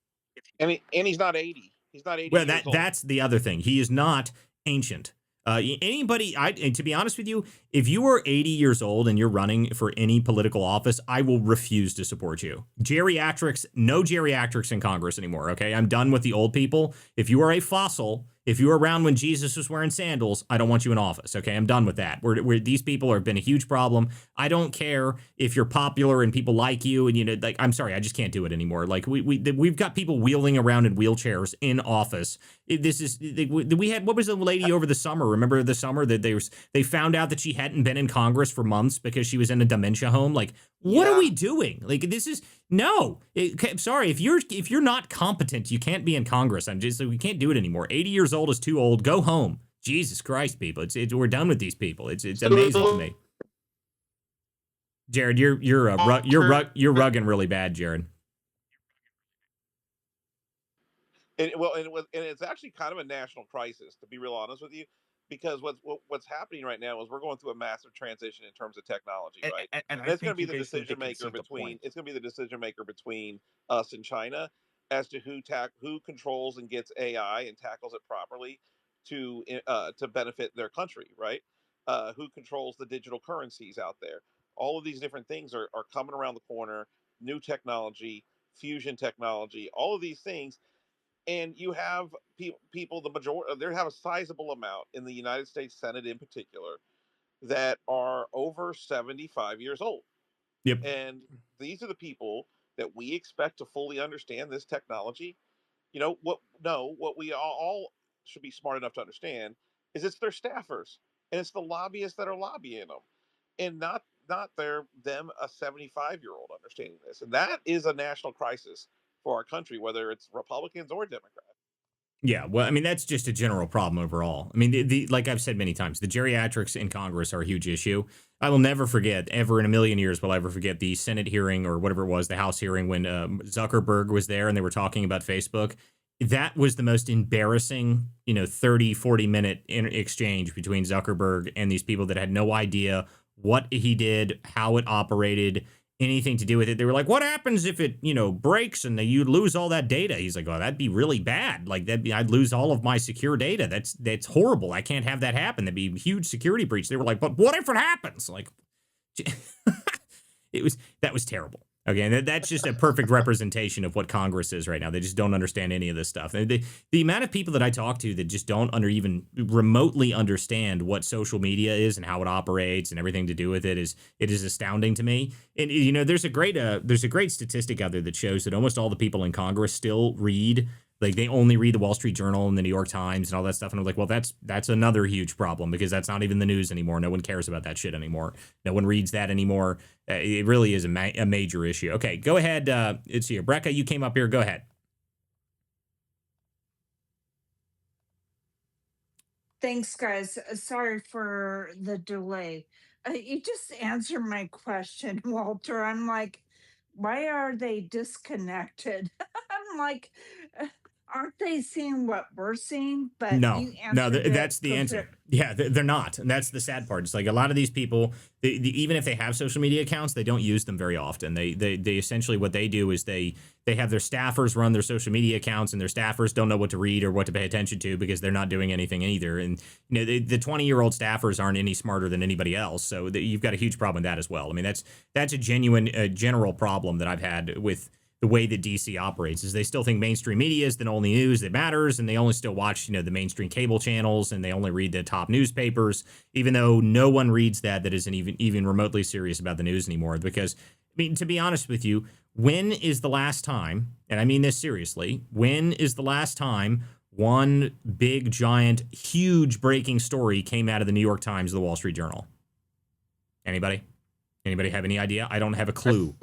And he's not 80. He's not 80 Well, years old. that's the other thing. He is not ancient. Anybody, and to be honest with you, if you are 80 years old and you're running for any political office, I will refuse to support you. Geriatrics, no geriatrics in Congress anymore. Okay, I'm done with the old people. If you are a fossil, if you were around when Jesus was wearing sandals, I don't want you in office. Okay, I'm done with that. These people have been a huge problem. I don't care if you're popular and people like you, and I'm sorry, I just can't do it anymore. Like we've got people wheeling around in wheelchairs in office. This is we had, what was the lady over the summer? Remember the summer that they found out that she hadn't been in Congress for months because she was in a dementia home. Like, what are we doing? Like, this is no. Sorry, if you're not competent, you can't be in Congress. We can't do it anymore. 80 years old is too old. Go home. Jesus Christ, people. We're done with these people. It's amazing to me. Jared, you're rugging really bad, Jared. And it's actually kind of a national crisis, to be real honest with you, because what's happening right now is we're going through a massive transition in terms of technology, right? And And I it's going to think be you the guys need to decision maker concede the between point. it's going to be the decision maker between us and China as to who controls and gets AI and tackles it properly to benefit their country, right? Who controls the digital currencies out there? All of these different things are coming around the corner. New technology, fusion technology, all of these things, and you have people, the majority, there have a sizable amount in the United States Senate in particular that are over 75 years old. Yep. And these are the people that we expect to fully understand this technology. What we all should be smart enough to understand is it's their staffers and it's the lobbyists that are lobbying them, and not them, a 75-year-old, understanding this. And that is a national crisis for our country, whether it's Republicans or Democrats. Yeah, well, I mean, that's just a general problem overall. I mean, like I've said many times, the geriatrics in Congress are a huge issue. I will never forget, ever in a million years, will I ever forget the Senate hearing or whatever it was, the House hearing when Zuckerberg was there and they were talking about Facebook. That was the most embarrassing, 30, 40-minute exchange between Zuckerberg and these people that had no idea what he did, how it operated, anything to do with it. They were like, "What happens if it, breaks and you lose all that data?" He's like, "Oh, that'd be really bad. Like I'd lose all of my secure data. That's horrible. I can't have that happen. That'd be a huge security breach." They were like, "But what if it happens?" Like, that was terrible. Okay, and that's just a perfect representation of what Congress is right now. They just don't understand any of this stuff. The amount of people that I talk to that just don't even remotely understand what social media is and how it operates and everything to do with it is astounding to me. And there's a great statistic out there that shows that almost all the people in Congress still read. Like, they only read the Wall Street Journal and the New York Times and all that stuff. And I'm like, well, that's another huge problem because that's not even the news anymore. No one cares about that shit anymore. No one reads that anymore. It really is a major issue. Okay, go ahead. It's you. Brecca, you came up here. Go ahead. Thanks, guys. Sorry for the delay. You just answered my question, Walter. I'm like, why are they disconnected? I'm I'm like, uh, aren't they seeing what we're seeing? But No, you no, answered it that's the answer. perfect. Yeah, they're not, and that's the sad part. It's like a lot of these people, even if they have social media accounts, they don't use them very often. They essentially what they do is they have their staffers run their social media accounts, and their staffers don't know what to read or what to pay attention to because they're not doing anything either. And the 20-year-old staffers aren't any smarter than anybody else, so you've got a huge problem with that as well. I mean, that's a genuine general problem that I've had with the way that DC operates is they still think mainstream media is the only news that matters, and they only still watch the mainstream cable channels, and they only read the top newspapers, even though no one reads that isn't even remotely serious about the news anymore. Because I mean, to be honest with you, when is the last time, and I mean this seriously, when is the last time one big giant huge breaking story came out of the New York Times or the Wall Street Journal? Anybody have any idea? I don't have a clue.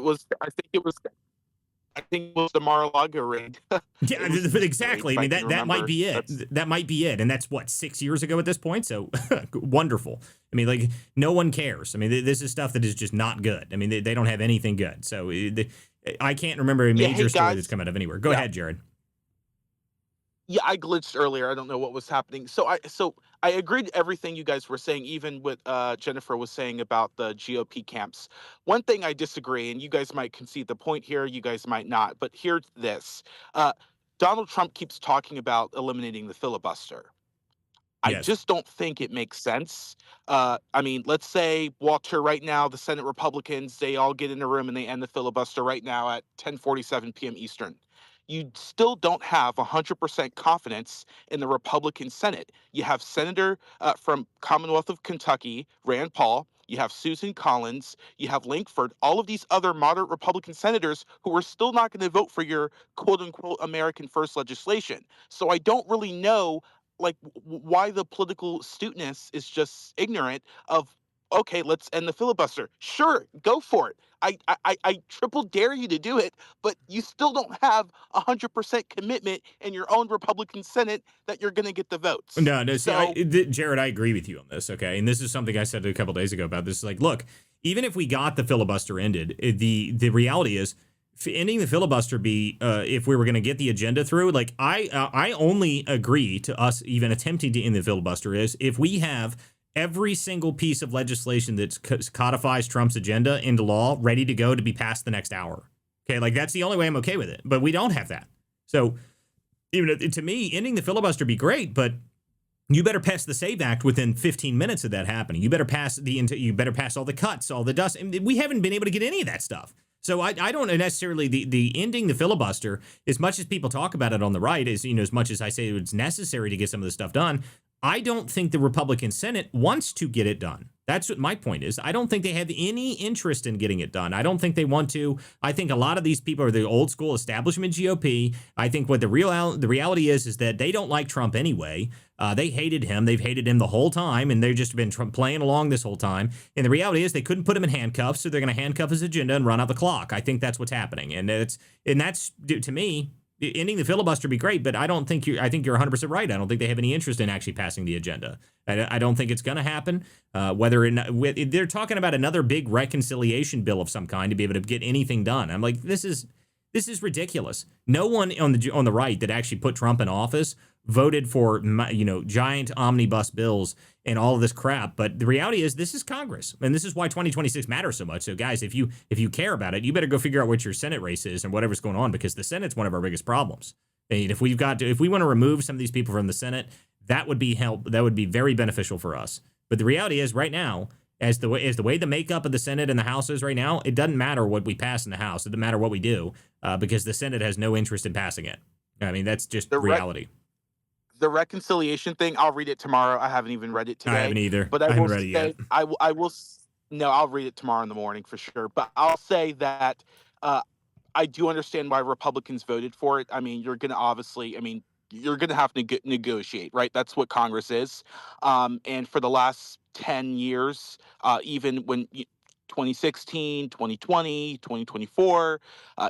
I think it was the Mar-a-Lago raid. Yeah, It was raid, exactly. if I I mean can that might remember. be it. That's That might be it, and that's what 6 years ago at this point. So wonderful. I mean, like no one cares. I mean, this is stuff that is just not good. I mean, they don't have anything good. So I can't remember a yeah. major Hey story that's guys. come out of anywhere. Go Yeah. ahead, Jared. Yeah, I glitched earlier. I don't know what was happening. So I agreed to everything you guys were saying, even what Jennifer was saying about the GOP camps. One thing I disagree, and you guys might concede the point here, you guys might not, but here's this. Uh, Donald Trump keeps talking about eliminating the filibuster. I Yes. just don't think it makes sense. I mean, let's say Walter, right now, the Senate Republicans, they all get in a room and they end the filibuster right now at 10:47 p.m. Eastern. You still don't have 100% confidence in the Republican Senate. You have Senator from Commonwealth of Kentucky, Rand Paul. You have Susan Collins. You have Lankford. All of these other moderate Republican senators who are still not going to vote for your quote unquote American first legislation. So I don't really know like why the political astuteness is just ignorant of okay, let's end the filibuster. Sure, go for it. I triple dare you to do it, but you still don't have 100% commitment in your own Republican Senate that you're going to get the votes. No, no. See, So Jared, I agree with you on this. Okay, and this is something I said a couple days ago about this. Like, look, even if we got the filibuster ended, the reality is ending the filibuster be if we were going to get the agenda through. Like, I only agree to us even attempting to end the filibuster is if we have every single piece of legislation that codifies Trump's agenda into law ready to go to be passed the next hour. Okay, like that's the only way I'm okay with it. But we don't have that. So even to me, ending the filibuster be great, but you better pass the SAVE Act within 15 minutes of that happening. You better pass you better pass all the cuts, all the dust. And we haven't been able to get any of that stuff. So I don't necessarily the ending the filibuster, as much as people talk about it on the right, as much as I say it's necessary to get some of this stuff done. I don't think the Republican Senate wants to get it done. That's what my point is. I don't think they have any interest in getting it done. I don't think they want to. I think a lot of these people are the old school establishment GOP. I think what the reality is that they don't like Trump anyway. They hated him. They've hated him the whole time, and they've just been playing along this whole time. And the reality is they couldn't put him in handcuffs, so they're going to handcuff his agenda and run out the clock. I think that's what's happening, and that's to me. Ending the filibuster would be great, but I don't think I think you're 100% right. I don't think they have any interest in actually passing the agenda. I don't think it's going to happen. They're talking about another big reconciliation bill of some kind to be able to get anything done. I'm like, this is ridiculous. No one on the right that actually put Trump in office voted for giant omnibus bills and all of this crap. But the reality is this is Congress, and this is why 2026 matters so much. So guys, if you care about it, you better go figure out what your Senate race is and whatever's going on, because the Senate's one of our biggest problems. And if we want to remove some of these people from the Senate, that would be very beneficial for us. But the reality is right now, as the way the makeup of the Senate and the House is right now, it doesn't matter what we pass in the House. It doesn't matter what we do because the Senate has no interest in passing it. I mean, that's just reality. The reconciliation thing, I'll read it tomorrow. I haven't even read it today. I haven't either. But I I haven't will read it say, yet. I will. No, I'll read it tomorrow in the morning for sure. But I'll say that uh, I do understand why Republicans voted for it. I mean, you're going to obviously, I mean, you're going to have to negotiate, right? That's what Congress is. And for the last 10 years, even when 2016, 2020, 2024,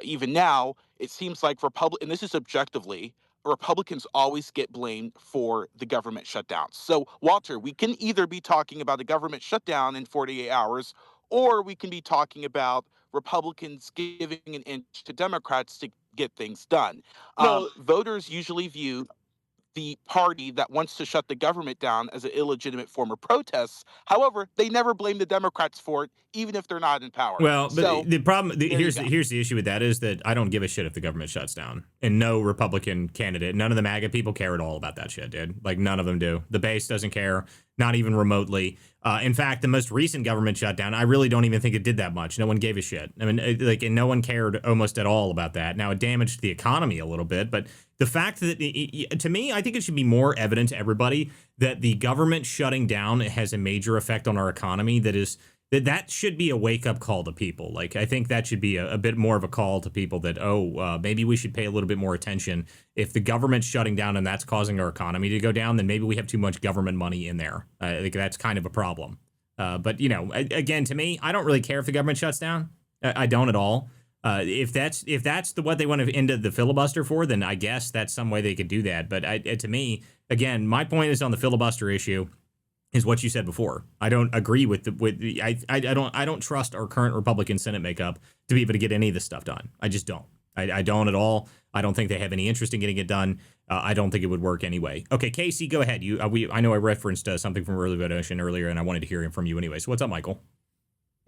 even now, it seems like and this is objectively, Republicans always get blamed for the government shutdown. So, Walter, we can either be talking about a government shutdown in 48 hours, or we can be talking about Republicans giving an inch to Democrats to get things done. No, Voters usually view the party that wants to shut the government down as an illegitimate form of protests. However, they never blame the Democrats for it, even if they're not in power. Well, but So the problem there you here's go. here's the issue with that is that I don't give a shit if the government shuts down, and no Republican candidate, none of the MAGA people care at all about that shit, dude. Like none of them do. The base doesn't care, not even remotely. In fact, the most recent government shutdown, I really don't even think it did that much. No one gave a shit. I mean, and no one cared almost at all about that. Now it damaged the economy a little bit, but the fact that to me, I think it should be more evident to everybody that the government shutting down has a major effect on our economy that should be a wake up call to people. Like, I think that should be a bit more of a call to people that, maybe we should pay a little bit more attention. If the government's shutting down and that's causing our economy to go down, then maybe we have too much government money in there. I think that's kind of a problem. But, again, to me, I don't really care if the government shuts down. I don't at all. If that's what they want to end the filibuster for, then I guess that's some way they could do that. But to me, again, my point is on the filibuster issue is what you said before. I don't agree I don't trust our current Republican Senate makeup to be able to get any of this stuff done. I just don't. I don't at all. I don't think they have any interest in getting it done. I don't think it would work anyway. Okay, Casey, go ahead. I know I referenced something from Early Vote Ocean earlier, and I wanted to hear from you anyway. So what's up, Michael?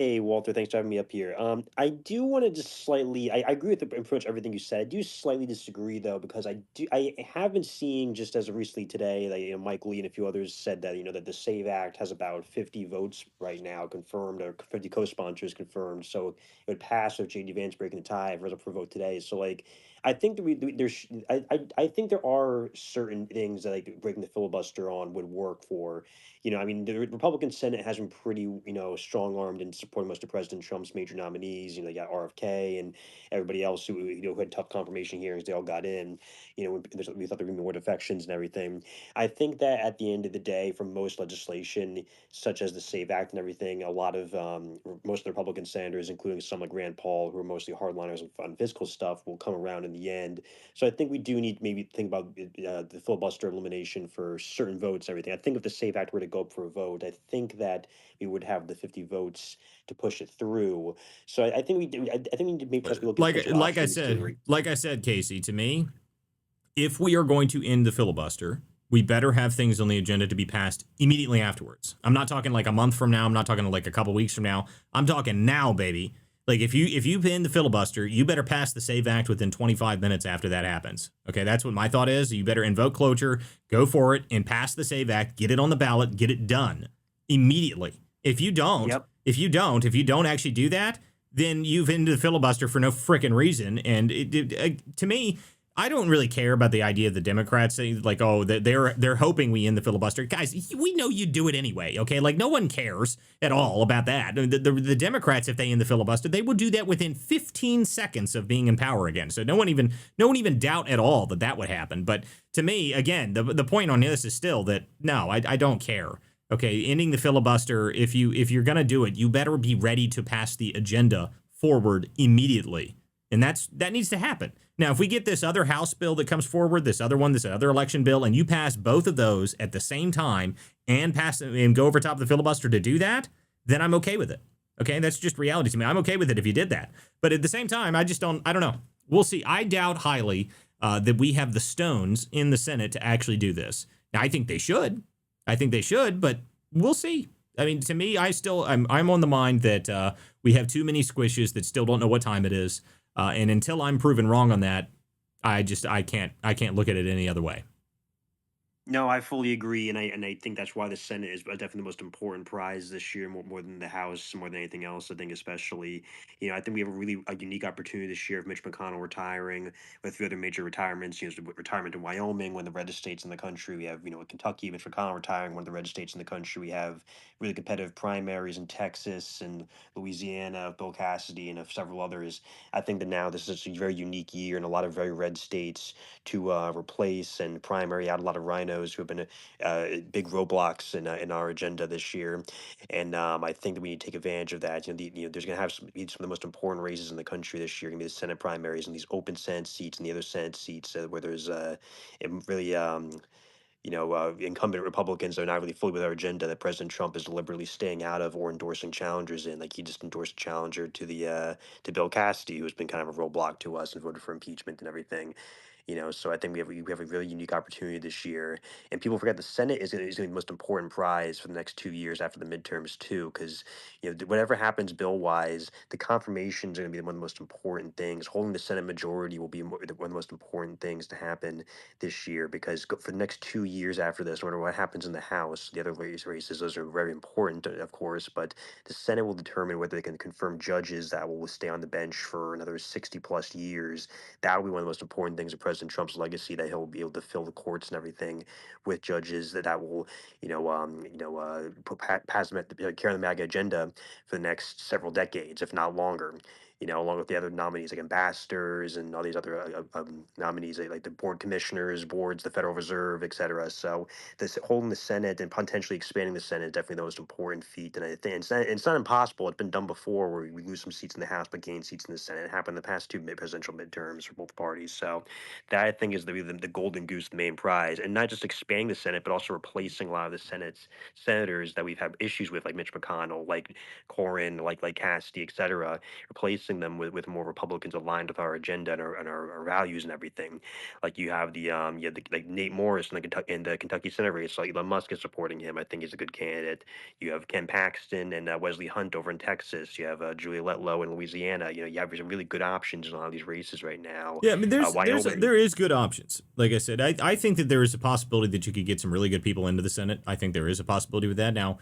Hey, Walter, thanks for having me up here. I do want to just slightly, I agree with pretty much everything you said. I do slightly disagree though, because I have been seeing just as of recently today, that Mike Lee and a few others said that that the Save Act has about 50 votes right now confirmed, or 50 co-sponsors confirmed. So it would pass with JD Vance breaking the tie if it was up for vote today. So like, I think that I think there are certain things that like breaking the filibuster on would work for. I mean, the Republican Senate has been pretty, strong armed in supporting most of President Trump's major nominees. You got RFK and everybody else who had tough confirmation hearings. They all got in. We thought there would be more defections and everything. I think that at the end of the day, for most legislation, such as the SAVE Act and everything, a lot of most of the Republican senators, including some like Rand Paul, who are mostly hardliners on fiscal stuff, will come around in the end. So I think we do need to maybe think about the filibuster elimination for certain votes and everything. I think if the SAVE Act were to go up for a vote, I think that we would have the 50 votes to push it through. So I think we do. I think we need to maybe possibly look at Like potential like I options said, to. Casey, to me, if we are going to end the filibuster, we better have things on the agenda to be passed immediately afterwards. I'm not talking like a month from now. I'm not talking like a couple weeks from now. I'm talking now, baby. Like if you end the filibuster, you better pass the SAVE Act within 25 minutes after that happens. Okay, that's what my thought is. You better invoke cloture, go for it, and pass the SAVE Act. Get it on the ballot. Get it done immediately. If you don't, Yep. if you don't actually do that, then you've ended the filibuster for no freaking reason. And to me, I don't really care about the idea of the Democrats saying like, oh, they're hoping we end the filibuster. Guys, we know you do it anyway. Okay, like no one cares at all about that. The Democrats, if they end the filibuster, they will do that within 15 seconds of being in power again. So no one even doubt at all that would happen. But to me, again, the point on this is still that no, I don't care. Okay, ending the filibuster. If you're gonna do it, you better be ready to pass the agenda forward immediately, and that needs to happen. Now, if we get this other House bill that comes forward, this other election bill, and you pass both of those at the same time and pass and go over top of the filibuster to do that, then I'm okay with it. Okay, that's just reality to me. I'm okay with it if you did that. But at the same time, I don't know. We'll see. I doubt highly that we have the stones in the Senate to actually do this. Now, I think they should. But we'll see. I mean, to me, I'm on the mind that we have too many squishes that still don't know what time it is. And until I'm proven wrong on that, I can't look at it any other way. No, I fully agree, and I think that's why the Senate is definitely the most important prize this year, more than the House, more than anything else. I think especially, I think we have a unique opportunity this year of Mitch McConnell retiring, with a few other major retirements. Retirement in Wyoming, one of the reddest states in the country. We have Kentucky, Mitch McConnell retiring, one of the reddest states in the country. We have really competitive primaries in Texas and Louisiana, Bill Cassidy, and several others. I think that now this is a very unique year in a lot of very red states to replace and primary out a lot of rhinos who have been big roadblocks in our agenda this year. And I think that we need to take advantage of that. There's going to be some of the most important races in the country this year. Going to be the Senate primaries and these open Senate seats and the other Senate seats where there's really incumbent Republicans are not really fully with our agenda that President Trump is deliberately staying out of or endorsing challengers in. Like he just endorsed a challenger to Bill Cassidy, who's been kind of a roadblock to us and voted for impeachment and everything. So I think we have a really unique opportunity this year, and people forget the Senate is gonna be the most important prize for the next 2 years after the midterms too, because whatever happens bill wise, the confirmations are gonna be one of the most important things. Holding the Senate majority will be one of the most important things to happen this year, because for the next 2 years after this, no matter what happens in the House, the other races, those are very important, of course, but the Senate will determine whether they can confirm judges that will stay on the bench for another 60 plus years. That will be one of the most important things of President Trump's legacy, that he'll be able to fill the courts and everything with judges that will, pass them carry the MAGA agenda for the next several decades, if not longer. Along with the other nominees like ambassadors and all these other nominees, like the board commissioners, boards, the Federal Reserve, etc. So this holding the Senate and potentially expanding the Senate is definitely the most important feat. And I think it's not impossible. It's been done before, where we lose some seats in the House but gain seats in the Senate. It happened in the past two presidential midterms for both parties. So that, I think, is the golden goose, the main prize, and not just expanding the Senate, but also replacing a lot of the senators that we've had issues with, like Mitch McConnell, like Cornyn, like Cassidy, etc. Replacing them with more Republicans aligned with our agenda and our values and everything. Like like Nate Morris in the Kentucky Senate race. So Elon Musk is supporting him. I think he's a good candidate. You have Ken Paxton and Wesley Hunt over in Texas. You have Julia Letlow in Louisiana. You have some really good options in a lot of these races right now. Yeah, I mean, Wyoming. there is good options. Like I said, I think that there is a possibility that you could get some really good people into the Senate. I think there is a possibility with that. Now,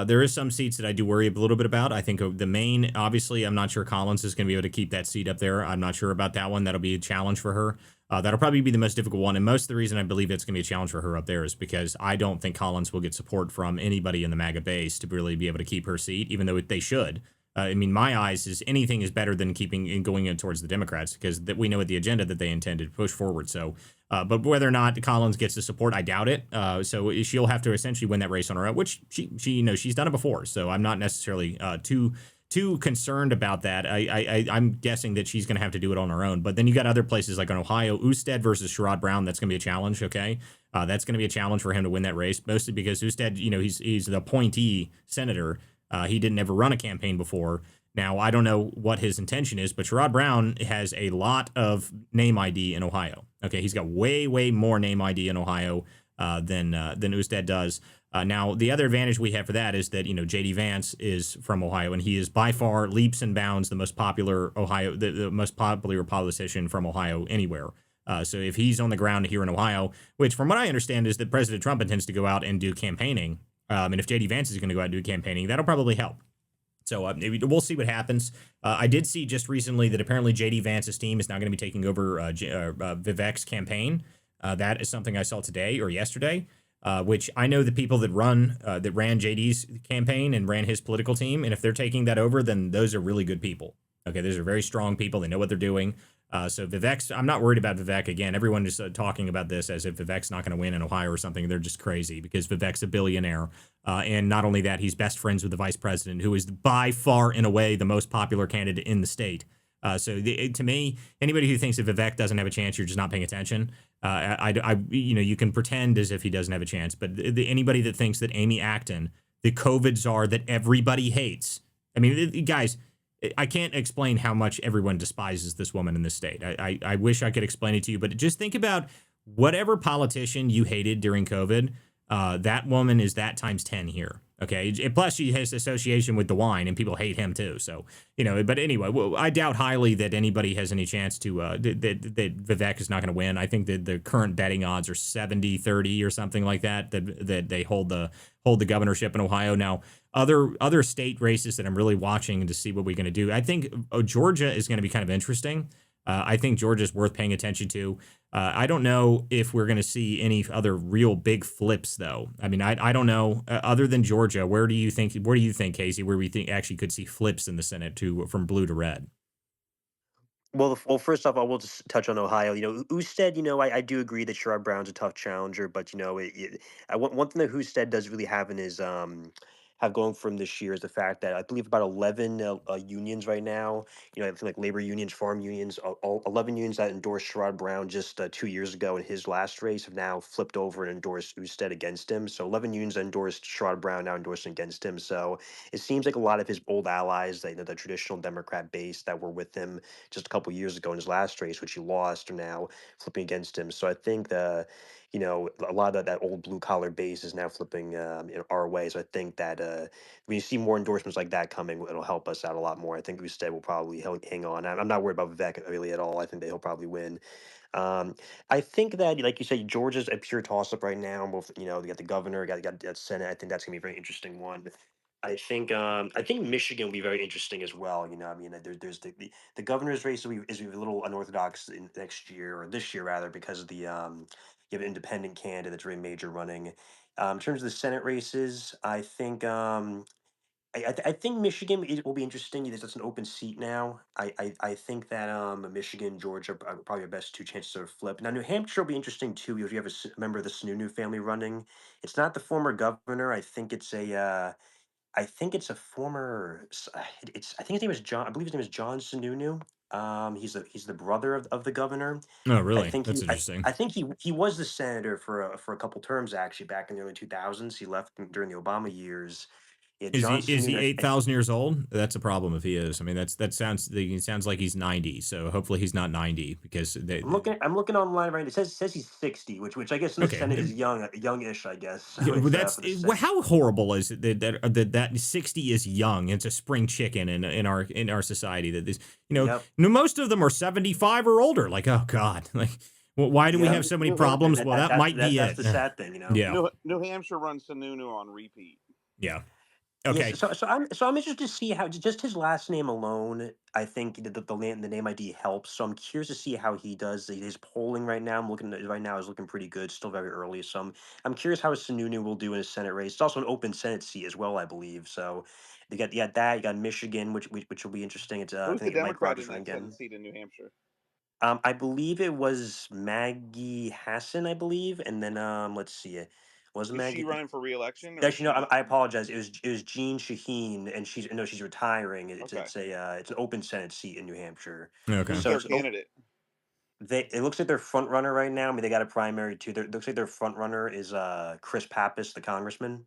there is some seats that I do worry a little bit about. I think the main, obviously, I'm not sure Collins is going to be able to keep that seat up there. I'm not sure about that one. That'll be a challenge for her. That'll probably be the most difficult one. And most of the reason I believe it's going to be a challenge for her up there is because I don't think Collins will get support from anybody in the MAGA base to really be able to keep her seat, even though they should. I mean, my eyes is anything is better than keeping and going in towards the Democrats, because that we know what the agenda that they intended to push forward. So, but whether or not Collins gets the support, I doubt it. So she'll have to essentially win that race on her own, which she's done it before. So I'm not necessarily too concerned about that. I'm guessing that she's going to have to do it on her own. But then you got other places like in Ohio, Usted versus Sherrod Brown. That's going to be a challenge. Okay, that's going to be a challenge for him to win that race, mostly because Usted, he's the appointee senator. He didn't ever run a campaign before. Now, I don't know what his intention is, but Sherrod Brown has a lot of name ID in Ohio. Okay, he's got way more name ID in Ohio than Usted does. Now, the other advantage we have for that is that JD Vance is from Ohio, and he is by far leaps and bounds the most popular the most popular politician from Ohio anywhere. So if he's on the ground here in Ohio, which from what I understand is that President Trump intends to go out and do campaigning. And if JD Vance is going to go out and do campaigning, that'll probably help. So we'll see what happens. I did see just recently that apparently JD Vance's team is now going to be taking over Vivek's campaign. That is something I saw today or yesterday, which I know the people that ran JD's campaign and ran his political team. And if they're taking that over, then those are really good people. Okay, those are very strong people. They know what they're doing. So Vivek's, I'm not worried about Vivek. Again, everyone is talking about this as if Vivek's not going to win in Ohio or something. They're just crazy because Vivek's a billionaire. And not only that, he's best friends with the vice president, who is by far and away the most popular candidate in the state. To me, anybody who thinks that Vivek doesn't have a chance, you're just not paying attention. You can pretend as if he doesn't have a chance, but anybody that thinks that Amy Acton, the COVID czar that everybody hates, I mean, guys, I can't explain how much everyone despises this woman in this state. I wish I could explain it to you, but just think about whatever politician you hated during COVID. That woman is that times 10 here. Okay. Plus, she has association with DeWine, and people hate him too. So, but anyway, I doubt highly that anybody has any chance to, that Vivek is not going to win. I think that the current betting odds are 70-30 or something like that, that they hold the governorship in Ohio. Now, other state races that I'm really watching to see what we're going to do. I think Georgia is going to be kind of interesting. I think Georgia's worth paying attention to. I don't know if we're going to see any other real big flips, though. I mean, I don't know. Other than Georgia, where do you think, Casey, where we think actually could see flips in the Senate from blue to red? Well, first off, I will just touch on Ohio. Usted. I do agree that Sherrod Brown's a tough challenger, but one thing that Usted does really have in his have going from this year is the fact that I believe about 11 unions right now, I think like labor unions, farm unions, all 11 unions that endorsed Sherrod Brown just 2 years ago in his last race have now flipped over and endorsed Usted against him. So 11 unions that endorsed Sherrod Brown now endorsing against him. So it seems like a lot of his old allies, the traditional Democrat base that were with him just a couple years ago in his last race, which he lost, are now flipping against him. So I think a lot of that old blue collar base is now flipping our way. So I think that when you see more endorsements like that coming, it'll help us out a lot more. I think Usted will probably hang on. I'm not worried about Vivek really at all. I think that he'll probably win. Um, I think that, like you said, Georgia's a pure toss up right now. Both, they got the governor, got that Senate. I think that's gonna be a very interesting one. I think Michigan will be very interesting as well. There's the governor's race is a little unorthodox next year or this year rather because of you have an independent candidate that's very major running. In terms of the Senate races, I think Michigan will be interesting. That's an open seat now. I think that Michigan, Georgia are probably our best two chances of flip. Now New Hampshire will be interesting too because you have a member of the Sununu family running. It's not the former governor. I think it's a former. I think his name is John. I believe his name is John Sununu. He's the brother of the governor. Oh, I really? think he That's I, interesting. I think he was the senator for a couple terms actually back in the early 2000s. He left during the Obama years. Yeah, Is he John is he Sununu. 8,000 years old? That's a problem if he is. I mean, he sounds like he's 90. So hopefully he's not 90 because I'm looking online right now. It says he's 60, which I guess in the okay. Senate is youngish, I guess. Yeah, So well, it's for the Senate. how horrible is it that 60 is young? It's a spring chicken in our society that this, Yep. most of them are 75 or older. Like, oh God, like, well, why do we have Yep. so many And problems? Well, that might be that's it. the sad thing, Yeah. New Hampshire runs Sununu on repeat. Yeah. Yes, Okay. so I'm interested to see how just his last name alone. I think the name ID helps. So I'm curious to see how he does his polling right now. I'm looking at right now is looking pretty good. Still very early, so I'm curious how Sununu will do in his Senate race. It's also an open Senate seat as well, I believe. So you got that. You got Michigan, which will be interesting. It's I Who's the think Mike Democrat Rogers in running that Senate again. seat in New Hampshire? I believe it was Maggie Hassan, I believe, and then let's see, it was Is she Maggie. running for reelection or is Actually, no, she I apologize. It was Jean Shaheen, and she's retiring. It's okay? it's a it's an open Senate seat in New Hampshire. Okay. Who's So their it's candidate? it looks like their front runner right now. I mean, they got a primary too. It looks like their front runner is Chris Pappas, the congressman.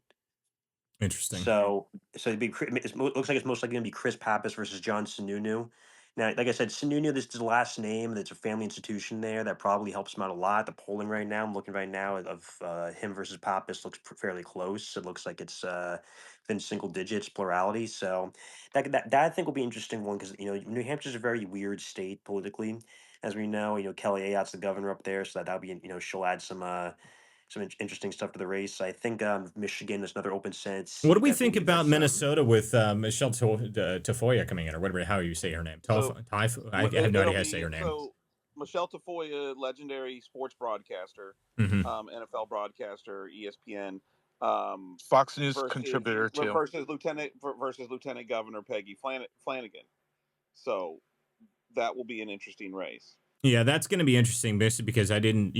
Interesting. So looks like it's most likely going to be Chris Pappas versus John Sununu. Now, like I said, Sununu, this is his last name. That's a family institution there that probably helps him out a lot. The polling right now, I'm looking right now of him versus Pappas looks fairly close. It looks like it's within single digits plurality. So that I think will be an interesting one because New Hampshire's a very weird state politically, as we know. Kelly Ayotte's the governor up there, so that'll be she'll add some interesting stuff to the race. I think Michigan is another open Senate What do seat. we I think believe about that's Minnesota with Michelle Tafoya coming in, or whatever, how you say her name? So I have no idea it'll how to say be her name. so Michelle Tafoya, legendary sports broadcaster, Hmm. NFL broadcaster, ESPN, um, Fox News versus contributor too. Lieutenant Governor Peggy Flanagan. So that will be an interesting race. Yeah, that's going to be interesting, basically because I didn't,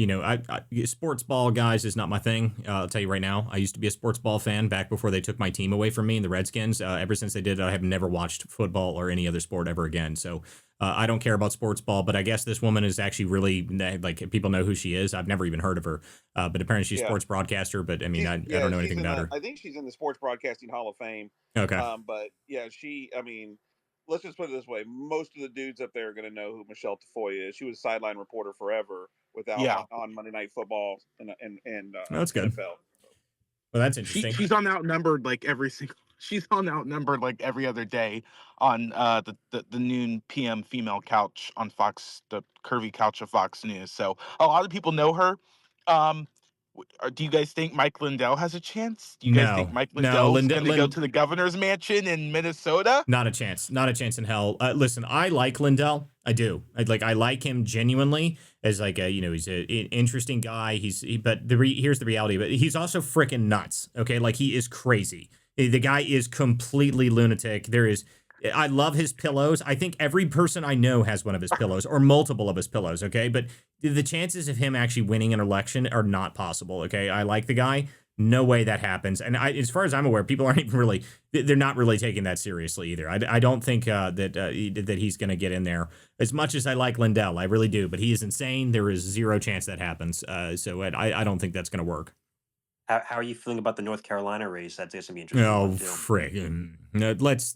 sports ball guys is not my thing. I'll tell you right now. I used to be a sports ball fan back before they took my team away from me, the Redskins. Ever since they did, I have never watched football or any other sport ever again. So I don't care about sports ball. But I guess this woman is actually really like people know who she is. I've never even heard of her, but apparently she's a Yeah, sports broadcaster. But I mean, I don't know she's anything in about the. her. I think she's in the Sports Broadcasting Hall of Fame. Okay, But yeah, she. I mean, let's just put it this way: most of the dudes up there are going to know who Michelle Tafoya is. She was a sideline reporter forever, without Yeah, on Monday Night Football and well, that's good. NFL. Well, that's she interesting. she's on outnumbered like every single. She's on outnumbered like every other day on the noon PM female couch on Fox, the curvy couch of Fox News. So a lot of people know her. Um, do you guys think Mike Lindell has a chance? Do you guys think No, Mike no, Lindell's going to go to the governor's mansion in Minnesota? Not a chance. Not a chance in hell. Listen, I like Lindell. I do. I like him genuinely as like a, he's an interesting guy. But here's the reality. But he's also freaking nuts. Okay, like he is crazy. The guy is completely lunatic. I love his pillows. I think every person I know has one of his pillows or multiple of his pillows. Okay, but the chances of him actually winning an election are not possible. Okay, I like the guy, No way that happens. And as far as I'm aware, people aren't even really, they're not really taking that seriously either. I don't think that he's going to get in there. As much as I like Lindell, I really do, but he is insane. There is zero chance that happens. So I don't think that's going to work. How are you feeling about the North Carolina race? That's going to be an interesting Oh, one too. frick.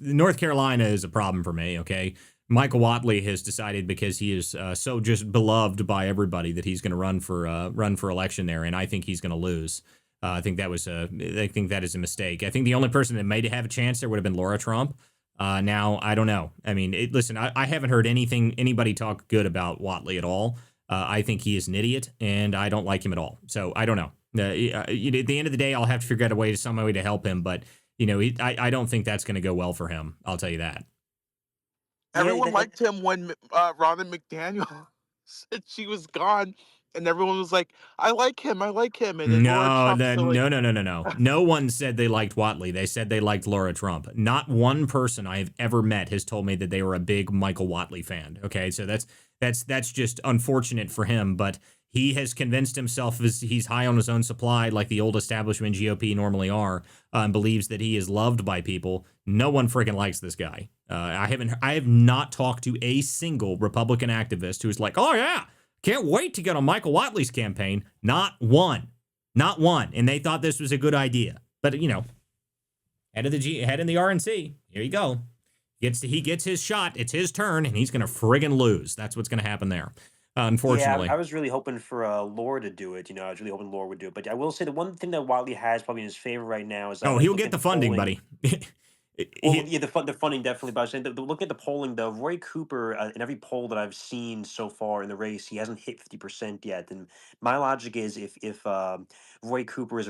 North Carolina is a problem for me, okay? Michael Watley has decided because he is so just beloved by everybody that he's going to run for election there, and I think he's going to lose. I think that is a mistake. I think the only person that might have a chance there would have been Laura Trump. Now I don't know. I mean, listen, I haven't heard anybody talk good about Watley at all. I think he is an idiot, and I don't like him at all. So I don't know. At the end of the day, I'll have to figure out some way to help him. But I don't think that's going to go well for him. I'll tell you that. Everyone liked him when Ronna McDaniel said she was gone, and everyone was like, "I like him, I like him." And then Laura Trump. No. No one said they liked Watley. They said they liked Laura Trump. Not one person I have ever met has told me that they were a big Michael Watley fan. Okay, so that's just unfortunate for him, but he has convinced himself he's high on his own supply, like the old establishment GOP normally are, and believes that he is loved by people. No one freaking likes this guy. I have not talked to a single Republican activist who's like, oh yeah, can't wait to get on Michael Watley's campaign. Not one, and they thought this was a good idea. But head in the RNC. Here you go. He gets his shot. It's his turn, and he's gonna friggin' lose. That's what's gonna happen there. Unfortunately. Yeah, I was really hoping for Laura to do it. I was really hoping Laura would do it. But I will say the one thing that Watley has probably in his favor right now is he'll get the funding, buddy. Well, yeah, the funding definitely. But I was saying, look at the polling though. Roy Cooper, in every poll that I've seen so far in the race, he hasn't hit 50% yet. And my logic is, if Roy Cooper is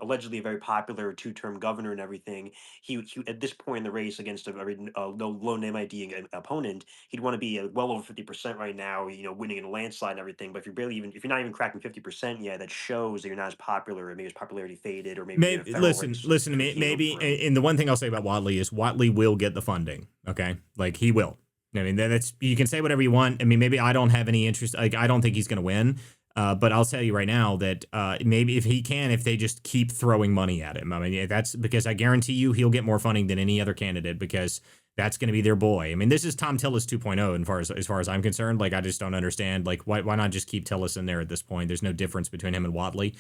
allegedly a very popular two-term governor and everything, he at this point in the race against a very low name ID opponent, he'd want to be well over 50% right now. Winning in a landslide and everything. But if you're not even cracking 50% yet, that shows that you're not as popular, or maybe his popularity faded, or maybe listen to me. Maybe, and the one thing I'll say about Watley is Watley will get the funding. Okay, like he will. I mean, that's, you can say whatever you want. I mean, maybe I don't have any interest. Like, I don't think he's going to win. But I'll tell you right now that maybe if they just keep throwing money at him. I mean, that's because I guarantee you he'll get more funding than any other candidate, because that's going to be their boy. I mean, this is Tom Tillis 2.0 as far as I'm concerned. Like, I just don't understand. Like, why not just keep Tillis in there at this point? There's no difference between him and Watley.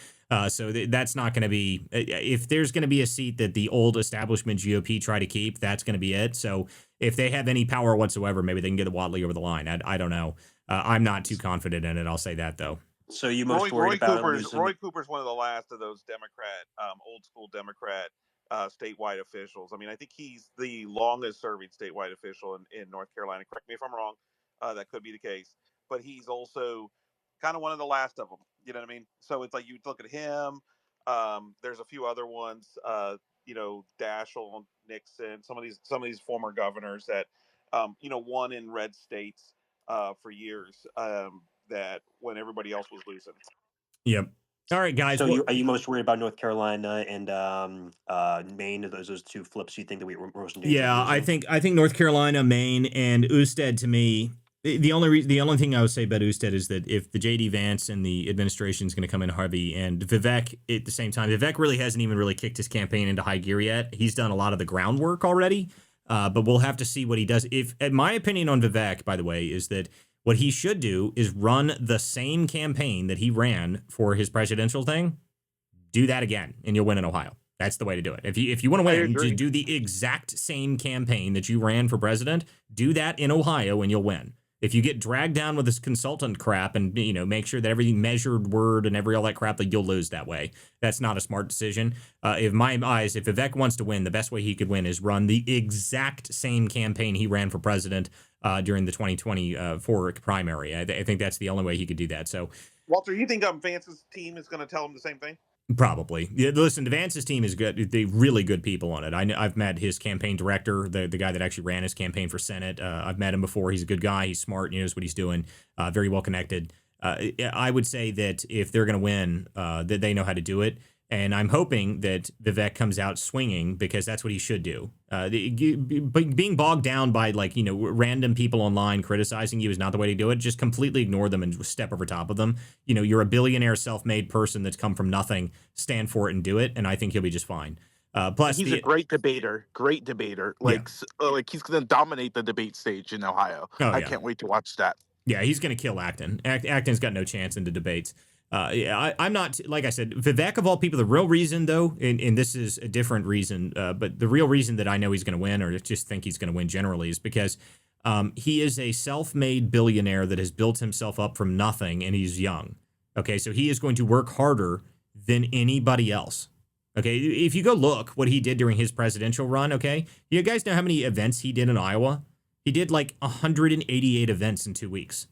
So that's not going to be, if there's going to be a seat that the old establishment GOP try to keep, that's going to be it. So if they have any power whatsoever, maybe they can get Watley over the line. I don't know. I'm not too confident in it. I'll say that though. So you most worried about Roy Cooper's one of the last of those old school Democrat statewide officials. I mean, I think he's the longest serving statewide official in North Carolina. Correct me if I'm wrong. That could be the case. But he's also kind of one of the last of them. You know what I mean? So it's like you look at him. There's a few other ones. Daschle, Nixon, some of these former governors that won in red states for years. That when everybody else was losing. Yep. All right, guys. So are you most worried about North Carolina and Maine? Those two flips you think that we're most in danger? Yeah, I think North Carolina, Maine, and Usted, to me, the only thing I would say about Usted is that if the JD Vance and the administration is going to come in heavy, and Vivek at the same time, Vivek really hasn't even really kicked his campaign into high gear yet. He's done a lot of the groundwork already, but we'll have to see what he does. My opinion on Vivek, by the way, is that what he should do is run the same campaign that he ran for his presidential thing. Do that again, and you'll win in Ohio. That's the way to do it. If you want to win, do the exact same campaign that you ran for president. Do that in Ohio, and you'll win. If you get dragged down with this consultant crap and make sure that everything measured word and all that crap, you'll lose that way. That's not a smart decision. If Vivek wants to win, the best way he could win is run the exact same campaign he ran for president during the 2024 primary. I think that's the only way he could do that. So, Walter, you think Vance's team is going to tell him the same thing? Probably. Yeah, listen, Vance's team is good. They're really good people on it. I've met his campaign director, the guy that actually ran his campaign for Senate. I've met him before. He's a good guy. He's smart. He knows what he's doing. Very well connected. I would say that if they're going to win, that they know how to do it. And I'm hoping that Vivek comes out swinging because that's what he should do. Being bogged down by random people online criticizing you is not the way to do it. Just completely ignore them and step over top of them. You're a billionaire, self-made person that's come from nothing. Stand for it and do it, and I think he'll be just fine. Plus, He's a great debater. yeah. Like he's going to dominate the debate stage in Ohio. Oh, I yeah. can't wait to watch that. Yeah, he's going to kill Acton. Acton's got no chance in the debates. I'm not, like I said, Vivek of all people, the real reason, though, and this is a different reason, but the real reason that I know he's going to win, or just think he's going to win generally, is because he is a self-made billionaire that has built himself up from nothing, and he's young. Okay, so he is going to work harder than anybody else. Okay, if you go look what he did during his presidential run, okay, you guys know how many events he did in Iowa? He did like 188 events in 2 weeks.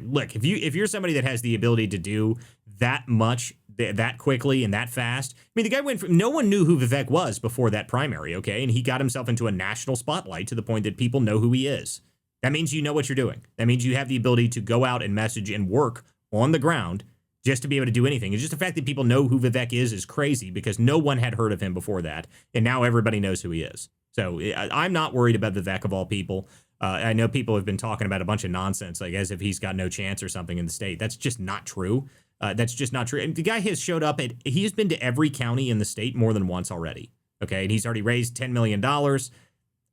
Look, if you're somebody that has the ability to do that much that quickly and that fast, I mean, the guy went from, no one knew who Vivek was before that primary, okay? And he got himself into a national spotlight to the point that people know who he is. That means you know what you're doing. That means you have the ability to go out and message and work on the ground just to be able to do anything. It's just the fact that people know who Vivek is crazy because no one had heard of him before that. And now everybody knows who he is. So I'm not worried about Vivek of all people. I know people have been talking about a bunch of nonsense, like as if he's got no chance or something in the state. That's just not true. That's just not true. And the guy has showed up he's been to every county in the state more than once already. Okay. And he's already raised $10 million.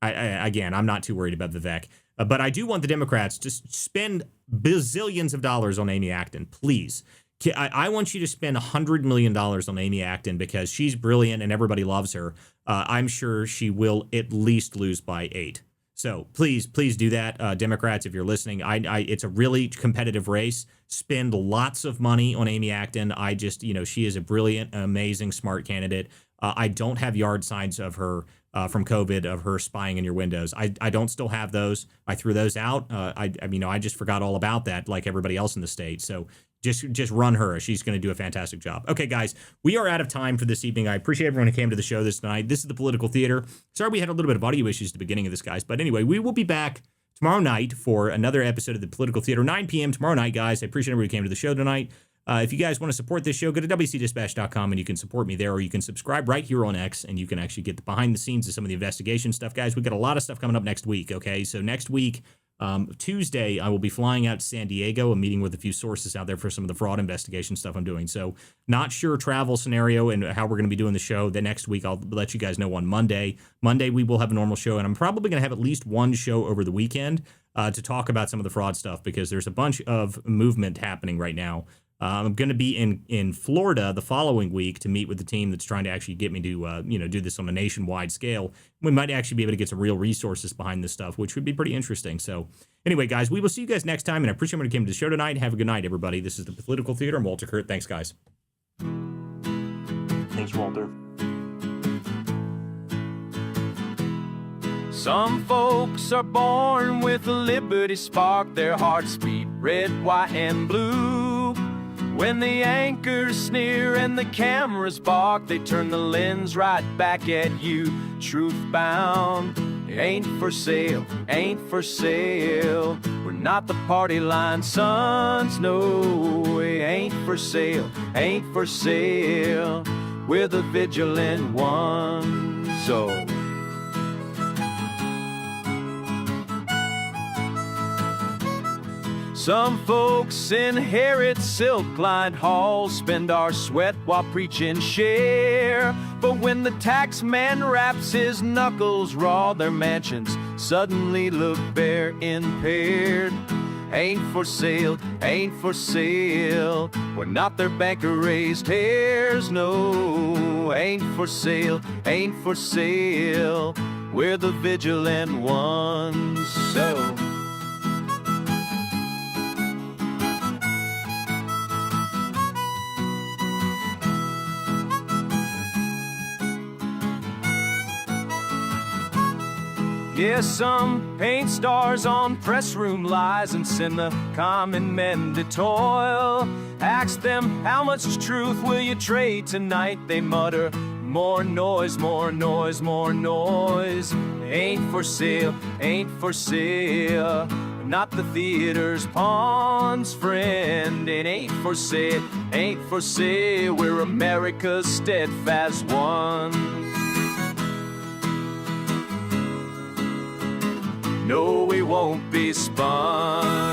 Again, I'm not too worried about Vivek. But I do want the Democrats to spend bazillions of dollars on Amy Acton, please. I want you to spend $100 million on Amy Acton because she's brilliant and everybody loves her. I'm sure she will at least lose by 8. So please do that, Democrats, if you're listening. It's a really competitive race. Spend lots of money on Amy Acton. She is a brilliant, amazing, smart candidate. I don't have yard signs of her from COVID of her spying in your windows. I don't still have those. I threw those out. I just forgot all about that, like everybody else in the state. So just run her. She's going to do a fantastic job. Okay, guys, we are out of time for this evening. I appreciate everyone who came to the show this night. This is the Political Theater. Sorry we had a little bit of audio issues at the beginning of this, guys. But anyway, we will be back tomorrow night for another episode of the Political Theater, 9 p.m. tomorrow night, guys. I appreciate everybody who came to the show tonight. If you guys want to support this show, go to WCDispatch.com and you can support me there, or you can subscribe right here on X and you can actually get the behind the scenes of some of the investigation stuff, guys. We've got a lot of stuff coming up next week, okay? So next week, Tuesday, I will be flying out to San Diego and meeting with a few sources out there for some of the fraud investigation stuff I'm doing. So not sure travel scenario and how we're going to be doing the show. The next week, I'll let you guys know on Monday. Monday, we will have a normal show, and I'm probably going to have at least one show over the weekend to talk about some of the fraud stuff because there's a bunch of movement happening right now. I'm going to be in Florida the following week to meet with the team that's trying to actually get me to do this on a nationwide scale. We might actually be able to get some real resources behind this stuff, which would be pretty interesting. So anyway, guys, we will see you guys next time, and I appreciate everyone who came to the show tonight. Have a good night, everybody. This is the Political Theater. I'm Walter Curt. Thanks, guys. Thanks, Walter. Some folks are born with a liberty spark. Their hearts beat red, white, and blue. When the anchors sneer and the cameras bark, they turn the lens right back at you. Truth bound, ain't for sale, ain't for sale. We're not the party line sons, no, we ain't for sale, ain't for sale. We're the vigilant ones, so. Some folks inherit silk-lined halls, spend our sweat while preaching share. But when the tax man wraps his knuckles raw, their mansions suddenly look bare, impaired. Ain't for sale, ain't for sale. We're not their banker-raised hairs, no. Ain't for sale, ain't for sale. We're the vigilant ones, so. Yes, some paint stars on press room lies and send the common men to toil. Ask them, how much truth will you trade tonight? They mutter, more noise, more noise, more noise. Ain't for sale, ain't for sale. not the theater's pawns, friend. It ain't for sale, we're America's steadfast one. No, we won't be spun.